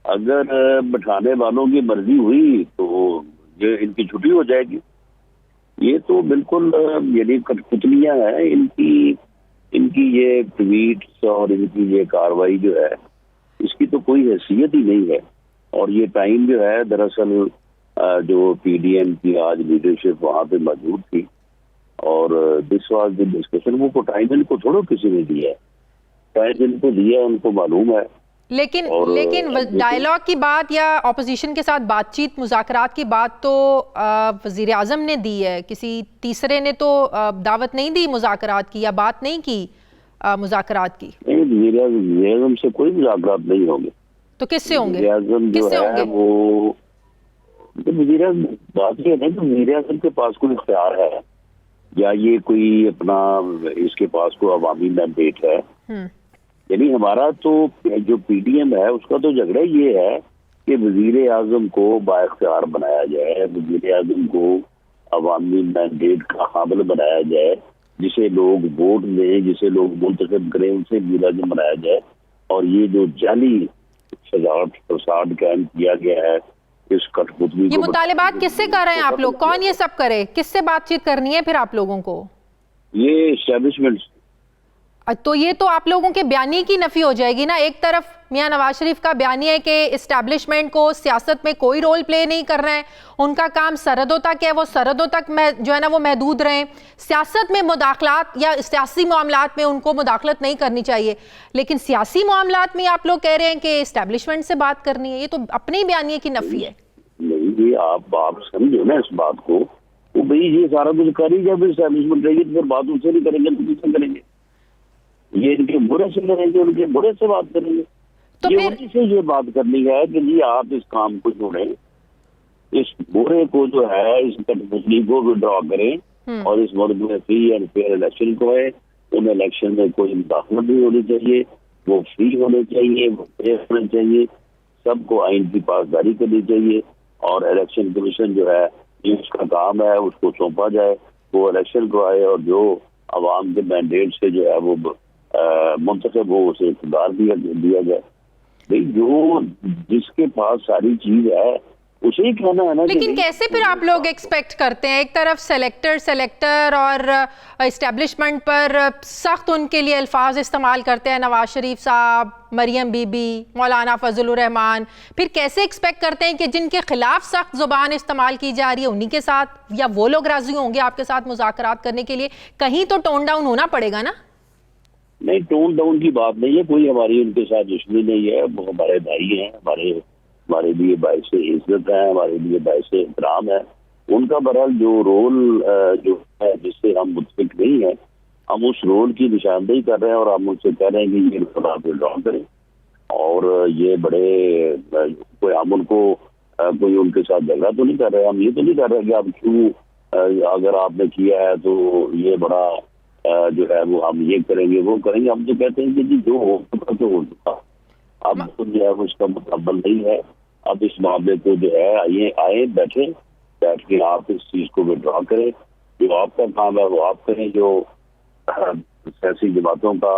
अगर बैठाने वालों की मर्जी हुई तो ये इनकी छुट्टी हो जाएगी। ये तो बिल्कुल यानी कठपुतलियां हैं इनकी ये ट्वीट्स और इनकी ये कार्रवाई जो है इसकी तो कोई हैसियत ही नहीं है। और ये टाइम जो है दरअसल जो पीडीएम की आज लीडरशिप वहां पे मौजूद थी और दिस वाज द डिस्कशन, वो टाइम इनको थोड़ा किसी ने दिया है, टाइम इनको दिया उनको मालूम है। लेकिन डायलॉग की बात या ऑपोजिशन के साथ बातचीत मुज़ाकरात की बात तो वज़ीर आज़म ने दी है, किसी तीसरे ने तो दावत नहीं दी मुज़ाकरात की या बात नहीं की मुज़ाकरात की। नहीं, वज़ीर आज़म से कोई मुज़ाकरात नहीं होंगे। तो किससे होंगे? वज़ीर आज़म जो है वो वज़ीर आज़म, बात ये है कि वज़ीर आज़म के पास कोई इख्तियार है या ये कोई अपना इसके पास कोई अवामी मैंडेट है। यानी हमारा तो जो पीडीएम है उसका तो झगड़ा ये है कि वजीर आजम को बाइख्तियार बनाया जाए, वजीर आजम को अवामी मैंडेट का काबिल बनाया जाए, जिसे लोग वोट दें, जिसे लोग मुंतखब करें, उनसे वजीर आजम बनाया जाए। और ये जो जाली सजावट प्रसाद कायम किया गया है इस कठपुतली, ये मुतालिबात किससे कर रहे हैं आप लोग? कौन ये सब करे? किससे बातचीत करनी है फिर आप लोगों को? ये एस्टेब्लिशमेंट। तो ये तो आप लोगों के बयानी की नफी हो जाएगी ना। एक तरफ मियां नवाज शरीफ का बयानी है कि इस्टेब्लिशमेंट को सियासत में कोई रोल प्ले नहीं करना है, उनका काम सरहदों तक है, वो सरहदों तक जो है ना वो महदूद रहें, सियासत में मुदाखलात या सियासी मामलात में उनको मुदाखलत नहीं करनी चाहिए। लेकिन सियासी मामलात में आप लोग कह रहे हैं कि इस्टेब्लिशमेंट से बात करनी है, ये तो अपनी बयानी की नफी है। नहीं जी, आप समझो ना इस बात को, वो भाई ये सारा कुछ कर ही जब इस्टेब्लिशमेंट रहेगी तो फिर बात उनसे नहीं करेंगे तो किससे करेंगे? ये इनके बुरे से करेंगे, उनके बुरे से बात करेंगे। तो ये उन्हीं से ये बात करनी है कि जी आप इस काम को छोड़ें, इस बुरे को जो है इस कठपुतली को विड्रॉ करें और इस मुल्क में फ्री एंड फेयर इलेक्शन को है। उन इलेक्शन में कोई मुदाखलत नहीं होनी चाहिए, वो फ्री होने चाहिए, वो फेयर होने चाहिए, सबको आइन की पासदारी करनी चाहिए। और इलेक्शन कमीशन जो है ये उसका काम है, उसको सौंपा जाए, वो इलेक्शन करवाए और जो अवाम के मैंडेट से जो है वो मुंतखब हो उसे इख्तियार दिया जाए। भाई जो जिसके पास सारी चीज है उसे ही कहना है ना। लेकिन कैसे फिर आप लोग एक्सपेक्ट करते हैं? एक तरफ सेलेक्टर और इस्टेब्लिशमेंट पर सख्त उनके लिए अल्फाज इस्तेमाल करते हैं नवाज शरीफ साहब, मरियम बीबी, मौलाना फजलुर रहमान, फिर कैसे एक्सपेक्ट करते हैं कि जिनके खिलाफ सख्त जुबान इस्तेमाल की जा रही है उन्हीं के साथ या वो लोग राजी होंगे आपके साथ मुज़ाकरात करने के लिए? कहीं तो टोन डाउन होना पड़ेगा ना। नहीं, टोन डाउन की बात नहीं है, कोई हमारी उनके साथ दुश्मनी नहीं है, वो हमारे भाई हैं, हमारे लिए बाइस इज्जत है, हमारे लिए बाइस एहतराम है। उनका बहरहाल जो रोल जो है जिससे हम मुतफिक नहीं है, हम उस रोल की निशानदेही कर रहे हैं और हम उनसे कह रहे हैं कि ये इनकलाब विड्रॉ करें। और ये बड़े कोई हम उनको कोई उनके साथ झगड़ा तो नहीं कर रहे, हम ये तो नहीं कर रहे कि आप क्यों अगर आपने किया है तो ये बड़ा जो है वो हम ये करेंगे वो करेंगे। हम तो कहते हैं कि जी जो हो चुका तो हो चुका, अब तो जो है उसका मुकम्मल नहीं है। अब इस मामले को जो है आए बैठ के आप इस चीज को विड्रॉ करें, जो आपका काम है वो आप करें, जो सियासी जमातों का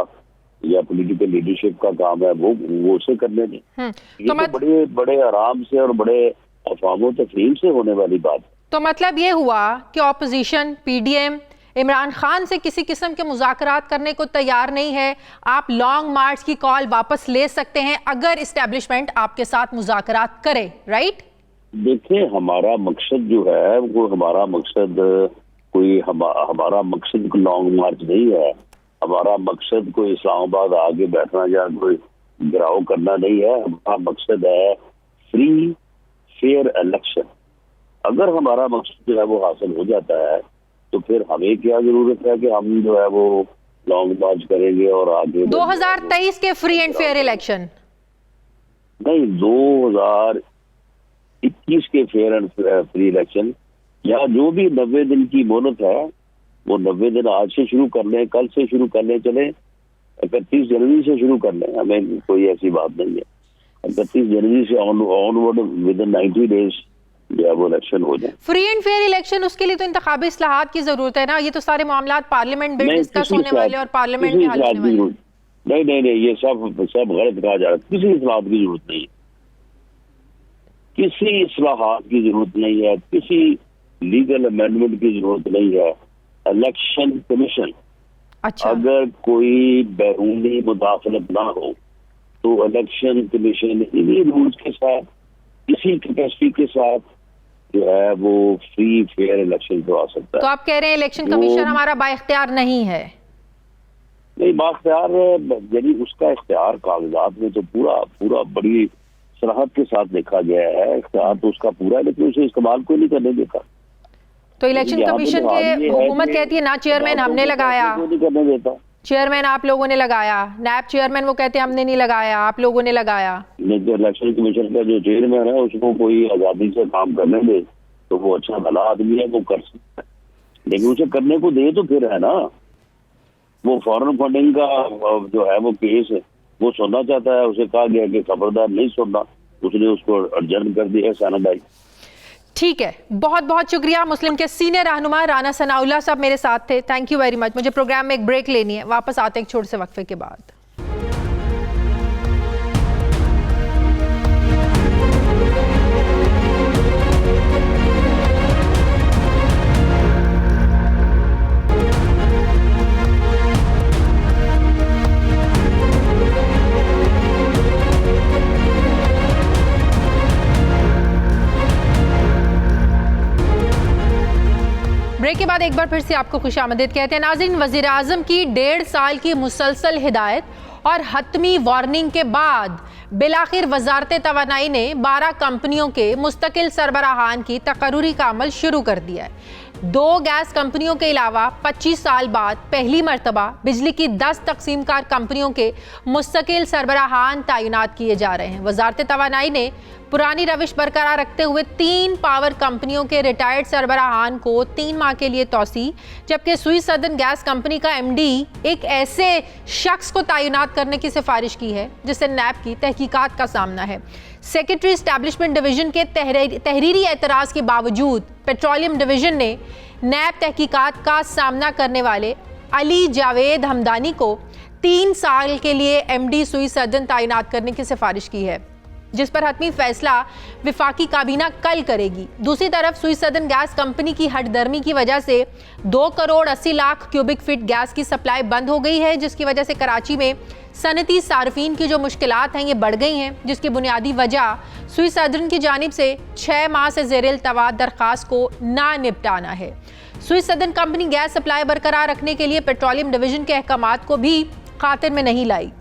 या पॉलिटिकल लीडरशिप का काम है वो उसे करने दें। ये तो बड़े आराम से और बड़े अफवाहों तफहीम से होने वाली बात है। तो मतलब ये हुआ कि ऑपोजिशन, पीडीएम, इमरान खान से किसी किस्म के मुज़ाकरात करने को तैयार नहीं है, आप लॉन्ग मार्च की कॉल वापस ले सकते हैं अगर इस्टेब्लिशमेंट आपके साथ मुज़ाकरात करे, राइट? देखिए, हमारा मकसद जो है वो हमारा मकसद कोई लॉन्ग मार्च नहीं है। हमारा मकसद कोई इस्लामाबाद आगे बैठना या कोई गिराव करना नहीं है। हमारा मकसद है फ्री फेयर इलेक्शन। अगर हमारा मकसद जो है वो हासिल हो जाता है तो फिर हमें क्या जरूरत है कि हम जो है वो लॉन्ग मार्च करेंगे और आगे 2023 के फ्री एंड फेयर इलेक्शन नहीं, 2021 के फेयर एंड फ्री इलेक्शन या जो भी 90 दिन की मोहलत है वो 90 दिन आज से शुरू कर लें, कल से शुरू कर लें, चले 31 जनवरी से शुरू कर लें, हमें कोई ऐसी बात नहीं है। 31 जनवरी से ऑनवर्ड विद इन 90 डेज जो है वो इलेक्शन हो जाए। फ्री एंड फेयर इलेक्शन, उसके लिए तो इंतखाबी इस्लाहात की जरूरत है ना। ये तो सारे मामला पार्लियामेंट में डिस्कस होने वाले और पार्लियामेंट में हल होने वाले। नहीं, ये सब गलत कहा जा रहा है। किसी इस्लाहात की जरूरत नहीं है, किसी इस्लाहात की जरूरत नहीं है, किसी लीगल अमेंडमेंट की जरूरत नहीं है। इलेक्शन कमीशन, अच्छा, अगर कोई बैरूनी मुदाखलत ना हो तो इलेक्शन कमीशन इन्हीं रूल्स के साथ, इसी कैपेसिटी के साथ जो है वो फ्री फेयर इलेक्शन करवा सकता है। तो आप कह रहे हैं इलेक्शन कमीशन हमारा बाइख्तियार नहीं है? नहीं, बाख्तियार यानी उसका इख्तियार कागजात में तो पूरा बड़ी सराहत के साथ लिखा गया है। इख्तियार तो उसका पूरा है, लेकिन उसे इस्तेमाल कोई नहीं करने देता। तो इलेक्शन कमीशन के हुकूमत कहती है ना चेयरमैन हमने लगाया, नहीं करने देता। चेयरमैन आप लोगों ने लगाया, नैब चेयरमैन वो कहते हैं हमने नहीं लगाया, आप लोगों ने लगाया। लेकिन इलेक्शन कमीशन का जो चेयरमैन है उसको कोई आजादी से काम करने दे तो वो अच्छा भला आदमी है, वो कर सकता है, लेकिन उसे करने को दे तो फिर है ना। वो फॉरेन फंडिंग का जो है वो केस है, वो सुनना चाहता है, उसे कहा गया कि खबरदार नहीं सुनना, उसने उसको अर्जन कर दिया सैनिटाइज। ठीक है, बहुत बहुत शुक्रिया। मुस्लिम के सीनियर रहनुमा राना सनाउल्लाह साहब मेरे साथ थे, थैंक यू वेरी मच। मुझे प्रोग्राम में एक ब्रेक लेनी है, वापस आते हैं एक छोटे से वक्फे के बाद। ब्रेक के बाद एक बार फिर से आपको खुशामदीद कहते हैं। नाज़रीन, वज़ीर आज़म की 1.5 साल की मुसलसल हिदायत और हतमी वार्निंग के बाद बिलाखिर वजारत तवानाई ने 12 कंपनियों के मुस्तकिल सरबराहान की तकर्रुरी का अमल शुरू कर दिया है। 2 गैस कंपनियों के अलावा 25 साल बाद पहली मरतबा बिजली की 10 तकसीमकार कंपनियों के मुस्तकिल सरबराहान तैनात किए जा रहे हैं। वजारत तवानाई ने पुरानी रविश बरकरार रखते हुए 3 पावर कंपनियों के रिटायर्ड सरबराहान को 3 माह के लिए तौसी, जबकि सुई सदन गैस कंपनी का MD एक ऐसे शख्स को तैनात करने की सिफारिश की है जिसे नैब की तहकीकात का सामना है। सेक्रेटरी एस्टैब्लिशमेंट डिवीजन के तहरीरी एतराज़ के बावजूद पेट्रोलियम डिवीजन ने नैब तहकीकात का सामना करने वाले अली जावेद हमदानी को 3 साल के लिए MD सुई सदन तैनात करने की सिफारिश की है, जिस पर हतमी फैसला विफाकी काबीना कल करेगी। दूसरी तरफ सुई सदन गैस कंपनी की हटदर्मी की वजह से 2 crore 80 lakh cubic feet gas की सप्लाई बंद हो गई है, जिसकी वजह से कराची में सनती सार्फिन की जो मुश्किलात हैं ये बढ़ गई हैं, जिसकी बुनियादी वजह सुई सदन की जानिब से 6 माह से ज़ेर तवा दरख्वास्त को ना निपटाना है। सुई सदन कंपनी गैस सप्लाई बरकरार रखने के लिए पेट्रोलियम डिवीजन के अहकामात को भी खातिर में नहीं लाई।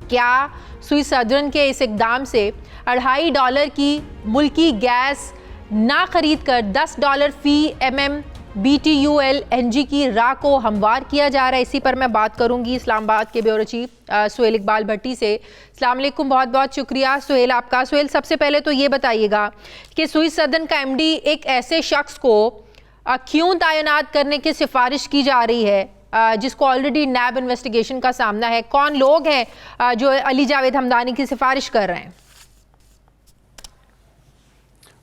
क्या सुई सदन के इस इकदाम से $2.5 की मुल्की गैस ना खरीद कर $10 फी MM BTU LNG की राह को हमवार किया जा रहा है? इसी पर मैं बात करूंगी इस्लामाबाद के ब्यूरो चीफ सुहेल इकबाल भट्टी से। अस्सलाम वालेकुम, बहुत बहुत शुक्रिया सुहेल आपका। सुहेल, सबसे पहले तो ये बताइएगा कि सुई सदन का MD एक ऐसे शख्स को क्यों तैनात करने की सिफारिश की जा रही है जिसको ऑलरेडी नैब इन्वेस्टिगेशन का सामना है? कौन लोग हैं जो अली जावेद हमदानी की सिफारिश कर रहे हैं?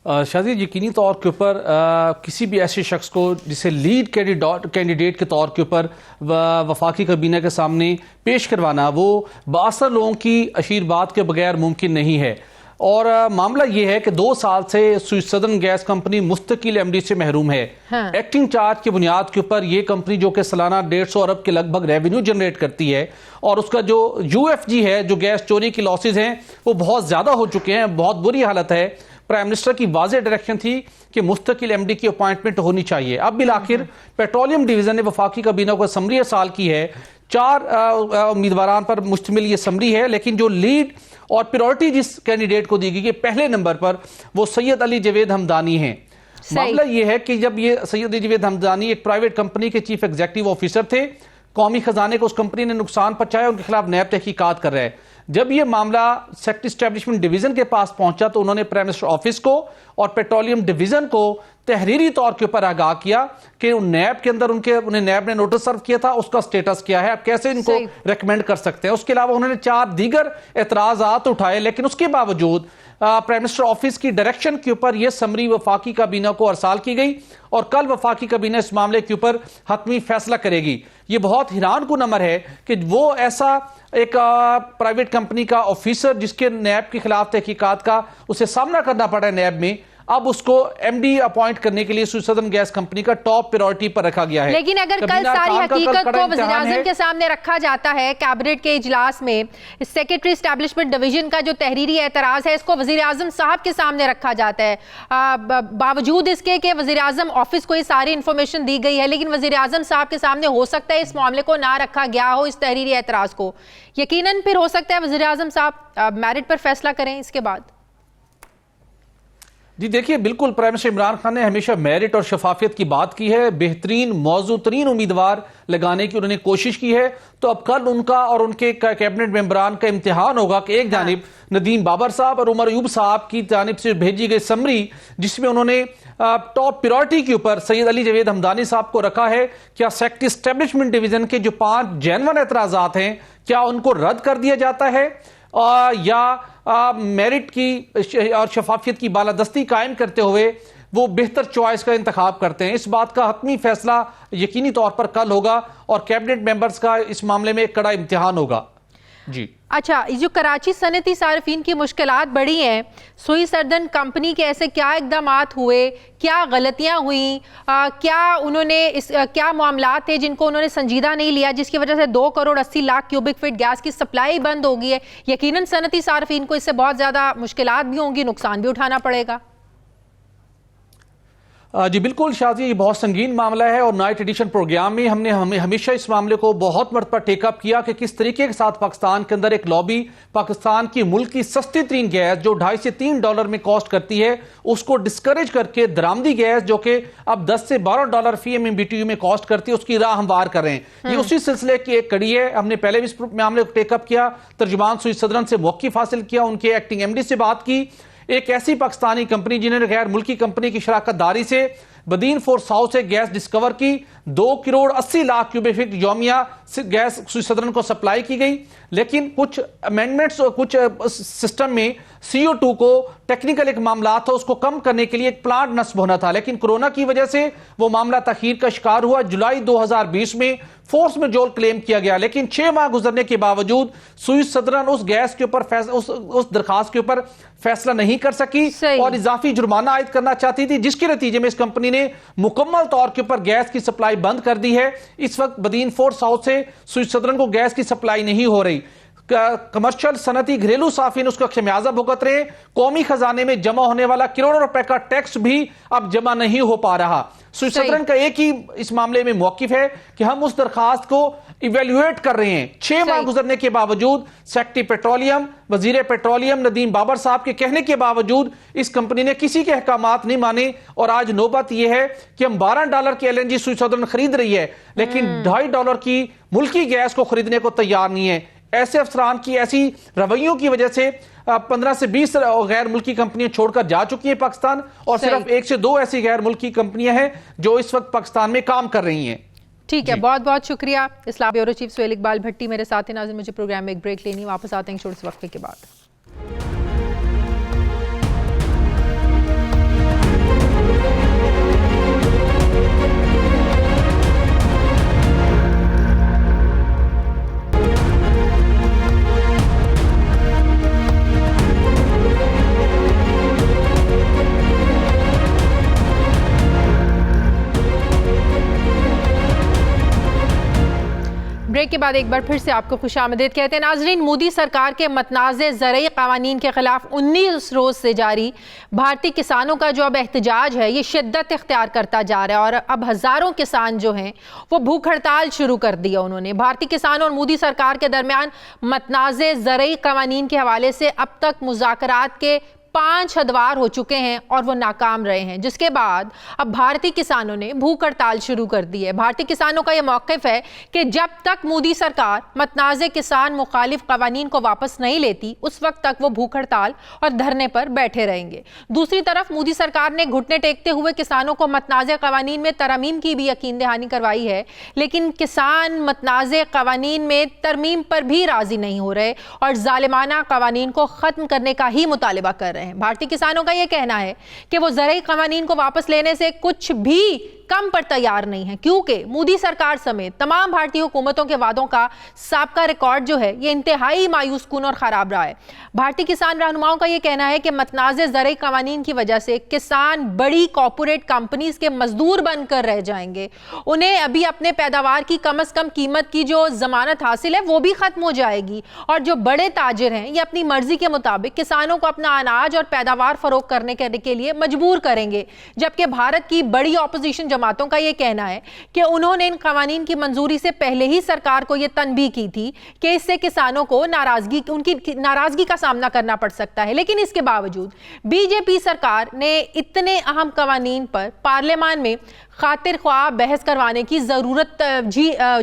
शाज़िद, यकीनी तौर के ऊपर किसी भी ऐसे शख्स को जिसे लीड कैंडिडेट के तौर के ऊपर वफाकी काबीना के सामने पेश करवाना वो बासर लोगों की आशीर्वाद के बगैर मुमकिन नहीं है। और मामला ये है कि 2 साल से स्विस सदर्न गैस कंपनी मुस्तकिल एमडी से महरूम है। हाँ। एक्टिंग चार्ज की बुनियाद के ऊपर ये कंपनी जो कि सालाना 150 अरब के लगभग रेवेन्यू जनरेट करती है, और उसका जो यूएफजी है, जो गैस चोरी की लॉसेज हैं, वो बहुत ज्यादा हो चुके हैं, बहुत बुरी हालत है। प्राइम मिनिस्टर की वाज़ेह डायरेक्शन थी कि मुस्तकिल एमडी की अपॉइंटमेंट होनी चाहिए। अब बिल आखिर पेट्रोलियम डिवीजन ने वफाकी काबीना को समरी साल की है। 4 उम्मीदवार पर मुश्तमिल ये समरी है, लेकिन जो लीड और प्रायोरिटी जिस कैंडिडेट को दी गई है पहले नंबर पर, वो सैयद अली जवेद हमदानी हैं। मामला ये है कि जब ये सैयद अली जवेद हमदानी एक प्राइवेट कंपनी के चीफ एग्जीक्यूटिव ऑफिसर थे, कौमी खजाने को उस कंपनी ने नुकसान पहुंचाया, उनके खिलाफ नैब तहकीकात कर रहे हैं। जब ये मामला सेक्रेटरी एस्टेब्लिशमेंट डिवीजन के पास पहुंचा तो उन्होंने प्राइम मिनिस्टर ऑफिस को और पेट्रोलियम डिवीजन को तहरीरी तौर के ऊपर आगाह किया कि नैब के अंदर उन्हें नैब ने नोटिस सर्व किया था, उसका स्टेटस क्या है, आप कैसे इनको रेकमेंड कर सकते हैं। उसके अलावा उन्होंने 4 दीगर एतराजात उठाए, लेकिन उसके बावजूद प्राइम मिनिस्टर ऑफिस की डायरेक्शन के ऊपर यह समरी वफाकी काबीना को अरसाल की गई और कल वफाकी काबीना इस मामले के ऊपर हतमी फैसला करेगी। यह बहुत हैरान कुन अमर है कि वो ऐसा एक प्राइवेट कंपनी का ऑफिसर जिसके नैब के खिलाफ तहकीकात का उसे सामना करना पड़ा है नैब में, अब उसको एमडी अपॉइंट करने के लिए स्विस सदर्न गैस कंपनी का टॉप प्रायोरिटी पर रखा गया है। लेकिन अगर कल सारी हकीकत को वज़ीर-ए-आज़म के सामने रखा जाता है कैबिनेट के इजलास में, सेक्रेटरी एस्टैब्लिशमेंट डिवीजन का जो तहरीरी एतराज है इसको वज़ीर-ए-आज़म साहब के सामने रखा जाता है, बावजूद इसके कि वज़ीर-ए-आज़म ऑफिस को ये सारी इंफॉर्मेशन दी गई है, लेकिन वज़ीर-ए-आज़म साहब के सामने हो सकता है इस मामले को ना रखा गया हो, इस तहरीरी एतराज को। यकीनन फिर हो सकता है वज़ीर-ए-आज़म साहब मेरिट पर फैसला करें इसके बाद। जी देखिए, बिल्कुल प्राइम मिनिस्टर इमरान खान ने हमेशा मेरिट और शफाफियत की बात की है, बेहतरीन मौजू तरीन उम्मीदवार लगाने की उन्होंने कोशिश की है। तो अब कल उनका और उनके कैबिनेट मेंबरान का इम्तिहान होगा कि एक जानिब नदीम बाबर साहब और उमर अयूब साहब की जानिब से भेजी गई समरी, जिसमें उन्होंने टॉप प्रायोरिटी के ऊपर सैयद अली जवेद हमदानी साहब को रखा है, क्या सेक्रेटरी एस्टेब्लिशमेंट डिवीजन के जो 5 जेन्युइन एतराजात हैं क्या उनको रद्द कर दिया जाता है या मेरिट की और शफाफियत की बालादस्ती कायम करते हुए वो बेहतर चॉइस का इंतखाब करते हैं। इस बात का हतमी फैसला यकीनी तौर पर कल होगा और कैबिनेट मेंबर्स का इस मामले में एक कड़ा इम्तिहान होगा। जी अच्छा, जो कराची सनती सार्फिन की मुश्किलात बढ़ी हैं, स्विस सदर्न कंपनी के ऐसे क्या इकदामात हुए, क्या गलतियां हुई, क्या उन्होंने क्या मामलात थे जिनको उन्होंने संजीदा नहीं लिया, जिसकी वजह से 2 crore 80 lakh cubic feet gas की सप्लाई बंद हो गई है। यकीनन सनती सार्फिन को इससे बहुत ज़्यादा मुश्किलात भी होंगी, नुकसान भी उठाना पड़ेगा। जी बिल्कुल शाजी, ये बहुत संगीन मामला है और नाइट एडिशन प्रोग्राम में हमने हमेशा इस मामले को बहुत मरतबा टेकअप किया कि किस तरीके के साथ पाकिस्तान के अंदर एक लॉबी पाकिस्तान की मुल्क की सस्ती तरीन गैस जो $2.5 से $3 में कॉस्ट करती है उसको डिस्करेज करके दरामदी गैस जो कि अब $10 से $12 फी MMBTU में कॉस्ट करती है उसकी राह हमवार कर रहे हैं। ये उसी सिलसिले की एक कड़ी है। हमने पहले भी इस मामले को टेकअप किया, तर्जुमान स्विस सदर्न से मौक़िफ़ हासिल किया, उनके एक्टिंग MD से बात की। एक ऐसी पाकिस्तानी कंपनी जिन्होंने गैर मुल्की कंपनी की शराकत दारी से बदीन फोर साउथ से गैस डिस्कवर की, 2 करोड़ 80 लाख क्यूबिक फीट योमिया गैस स्विस सदर्न को सप्लाई की गई, लेकिन कुछ अमेंडमेंट्स और कुछ सिस्टम में CO2 को टेक्निकल एक मामला था, उसको कम करने के लिए एक प्लांट नस्ब होना था, लेकिन कोरोना की वजह से वो मामला तखीर का शिकार हुआ। जुलाई 2020 में फोर्स मेजोर क्लेम किया गया, लेकिन 6 माह गुजरने के बावजूद स्विस सदर्न उस गैस के ऊपर उस दरखास्त के ऊपर फैसला नहीं कर सकी और इजाफी जुर्माना आयद करना चाहती थी, जिसके नतीजे में इस कंपनी ने मुकम्मल तौर के ऊपर गैस की सप्लाई बंद कर दी है। इस वक्त बदीन फोर साउथ से स्विस सदर्न को गैस की सप्लाई नहीं हो रही। कमर्शियल सनती घरेलू साफिन उसका खमियाजा भुगत रहे। कौमी खजाने में जमा होने वाला करोड़ों रुपए का टैक्स भी अब जमा नहीं हो पा रहा। स्विस सदर्न का एक ही इस मामले में मौकिफ है कि हम उस दरखास्त को इवेल्युएट कर रहे हैं। 6 माह गुजरने के बावजूद सेक्रेटरी पेट्रोलियम, वजीर पेट्रोलियम नदीम बाबर साहब के कहने के बावजूद इस कंपनी ने किसी के अहकामात नहीं माने और आज नौबत यह है कि हम $12 की LNG स्विस सदर्न खरीद रही है, लेकिन $2.5 की मुल्की गैस को खरीदने को तैयार नहीं है। ऐसे अफसरान की ऐसी रवैयों की वजह से 15 से 20 गैर मुल्की कंपनियां छोड़कर जा चुकी हैं पाकिस्तान और सिर्फ 1 से 2 ऐसी गैर मुल्की कंपनियां हैं जो इस वक्त पाकिस्तान में काम कर रही हैं। ठीक है, बहुत बहुत शुक्रिया। इस्लाम ब्यूरो चीफ सुहेल इकबाल भट्टी मेरे साथ हैं। नाज़रीन, मुझे प्रोग्राम में एक ब्रेक लेनी, वापस आते हैं छोटे से वक्फे के बाद। ब्रेक के बाद एक बार फिर से आपको खुशामदीद कहते हैं। नाजरीन, मोदी सरकार के मतनाज़े ज़रई क़वानीन के ख़िलाफ़ 19 रोज़ से जारी भारतीय किसानों का जो अब एहतजाज है ये शिद्दत इख्तियार करता जा रहा है और अब हज़ारों किसान जो हैं वो भूख हड़ताल शुरू कर दिया उन्होंने। भारतीय किसानों और मोदी सरकार के दरमियान मतनाज़े ज़रई क़वानीन के हवाले से अब तक मुज़ाकरात के 5 अदवार हो चुके हैं और वो नाकाम रहे हैं, जिसके बाद अब भारतीय किसानों ने भूख हड़ताल शुरू कर दी है। भारतीय किसानों का यह मौक़िफ़ है कि जब तक मोदी सरकार मतनाज़े किसान मुखालिफ क़वानीन को वापस नहीं लेती उस वक्त तक वो भूख हड़ताल और धरने पर बैठे रहेंगे। दूसरी तरफ मोदी सरकार ने घुटने टेकते हुए किसानों को मतनाज़े क़वानीन में तरमीम की भी यकीन दहानी करवाई है, लेकिन किसान मतनाज़े क़वानीन में तरमीम पर भी राज़ी नहीं हो रहे और ज़ालिमाना क़वानीन को ख़त्म करने का ही मुतालिबा कर रहे हैं। भारतीय किसानों का यह कहना है कि वो ज़रई क़वानीन को वापस लेने से कुछ भी कम पर तैयार नहीं है, क्योंकि मोदी सरकार समेत तमाम भारतीय हुकूमतों के वादों का साबका रिकॉर्ड जो है ये इंतहाई मायूस कुन और ख़राब रहा है। भारतीय किसान रहनुमाओं का यह कहना है कि मतनाज़े ज़रई क़वानीन की वजह से किसान बड़ी कॉर्पोरेट कंपनीज के मजदूर बनकर रह जाएंगे। उन्हें अभी अपने पैदावार की कम अज़ कम कीमत की जो ज़मानत हासिल है वो भी ख़त्म हो जाएगी और जो बड़े ताजिर हैं ये अपनी मर्जी के मुताबिक किसानों को अपना अनाज और पैदावार फरोख्त करने के लिए मजबूर करेंगे। जबकि भारत की बड़ी ऑपोजिशन जमातों का यह कहना है कि उन्होंने इन कवानीन की मंजूरी से पहले ही सरकार को यह तनबीह की थी कि इससे किसानों को उनकी नाराजगी का सामना करना पड़ सकता है। लेकिन इसके बावजूद बीजेपी सरकार ने इतने अहम कवानीन पर पार्लियामान में खातिर ख्वाह बहस करवाने की ज़रूरत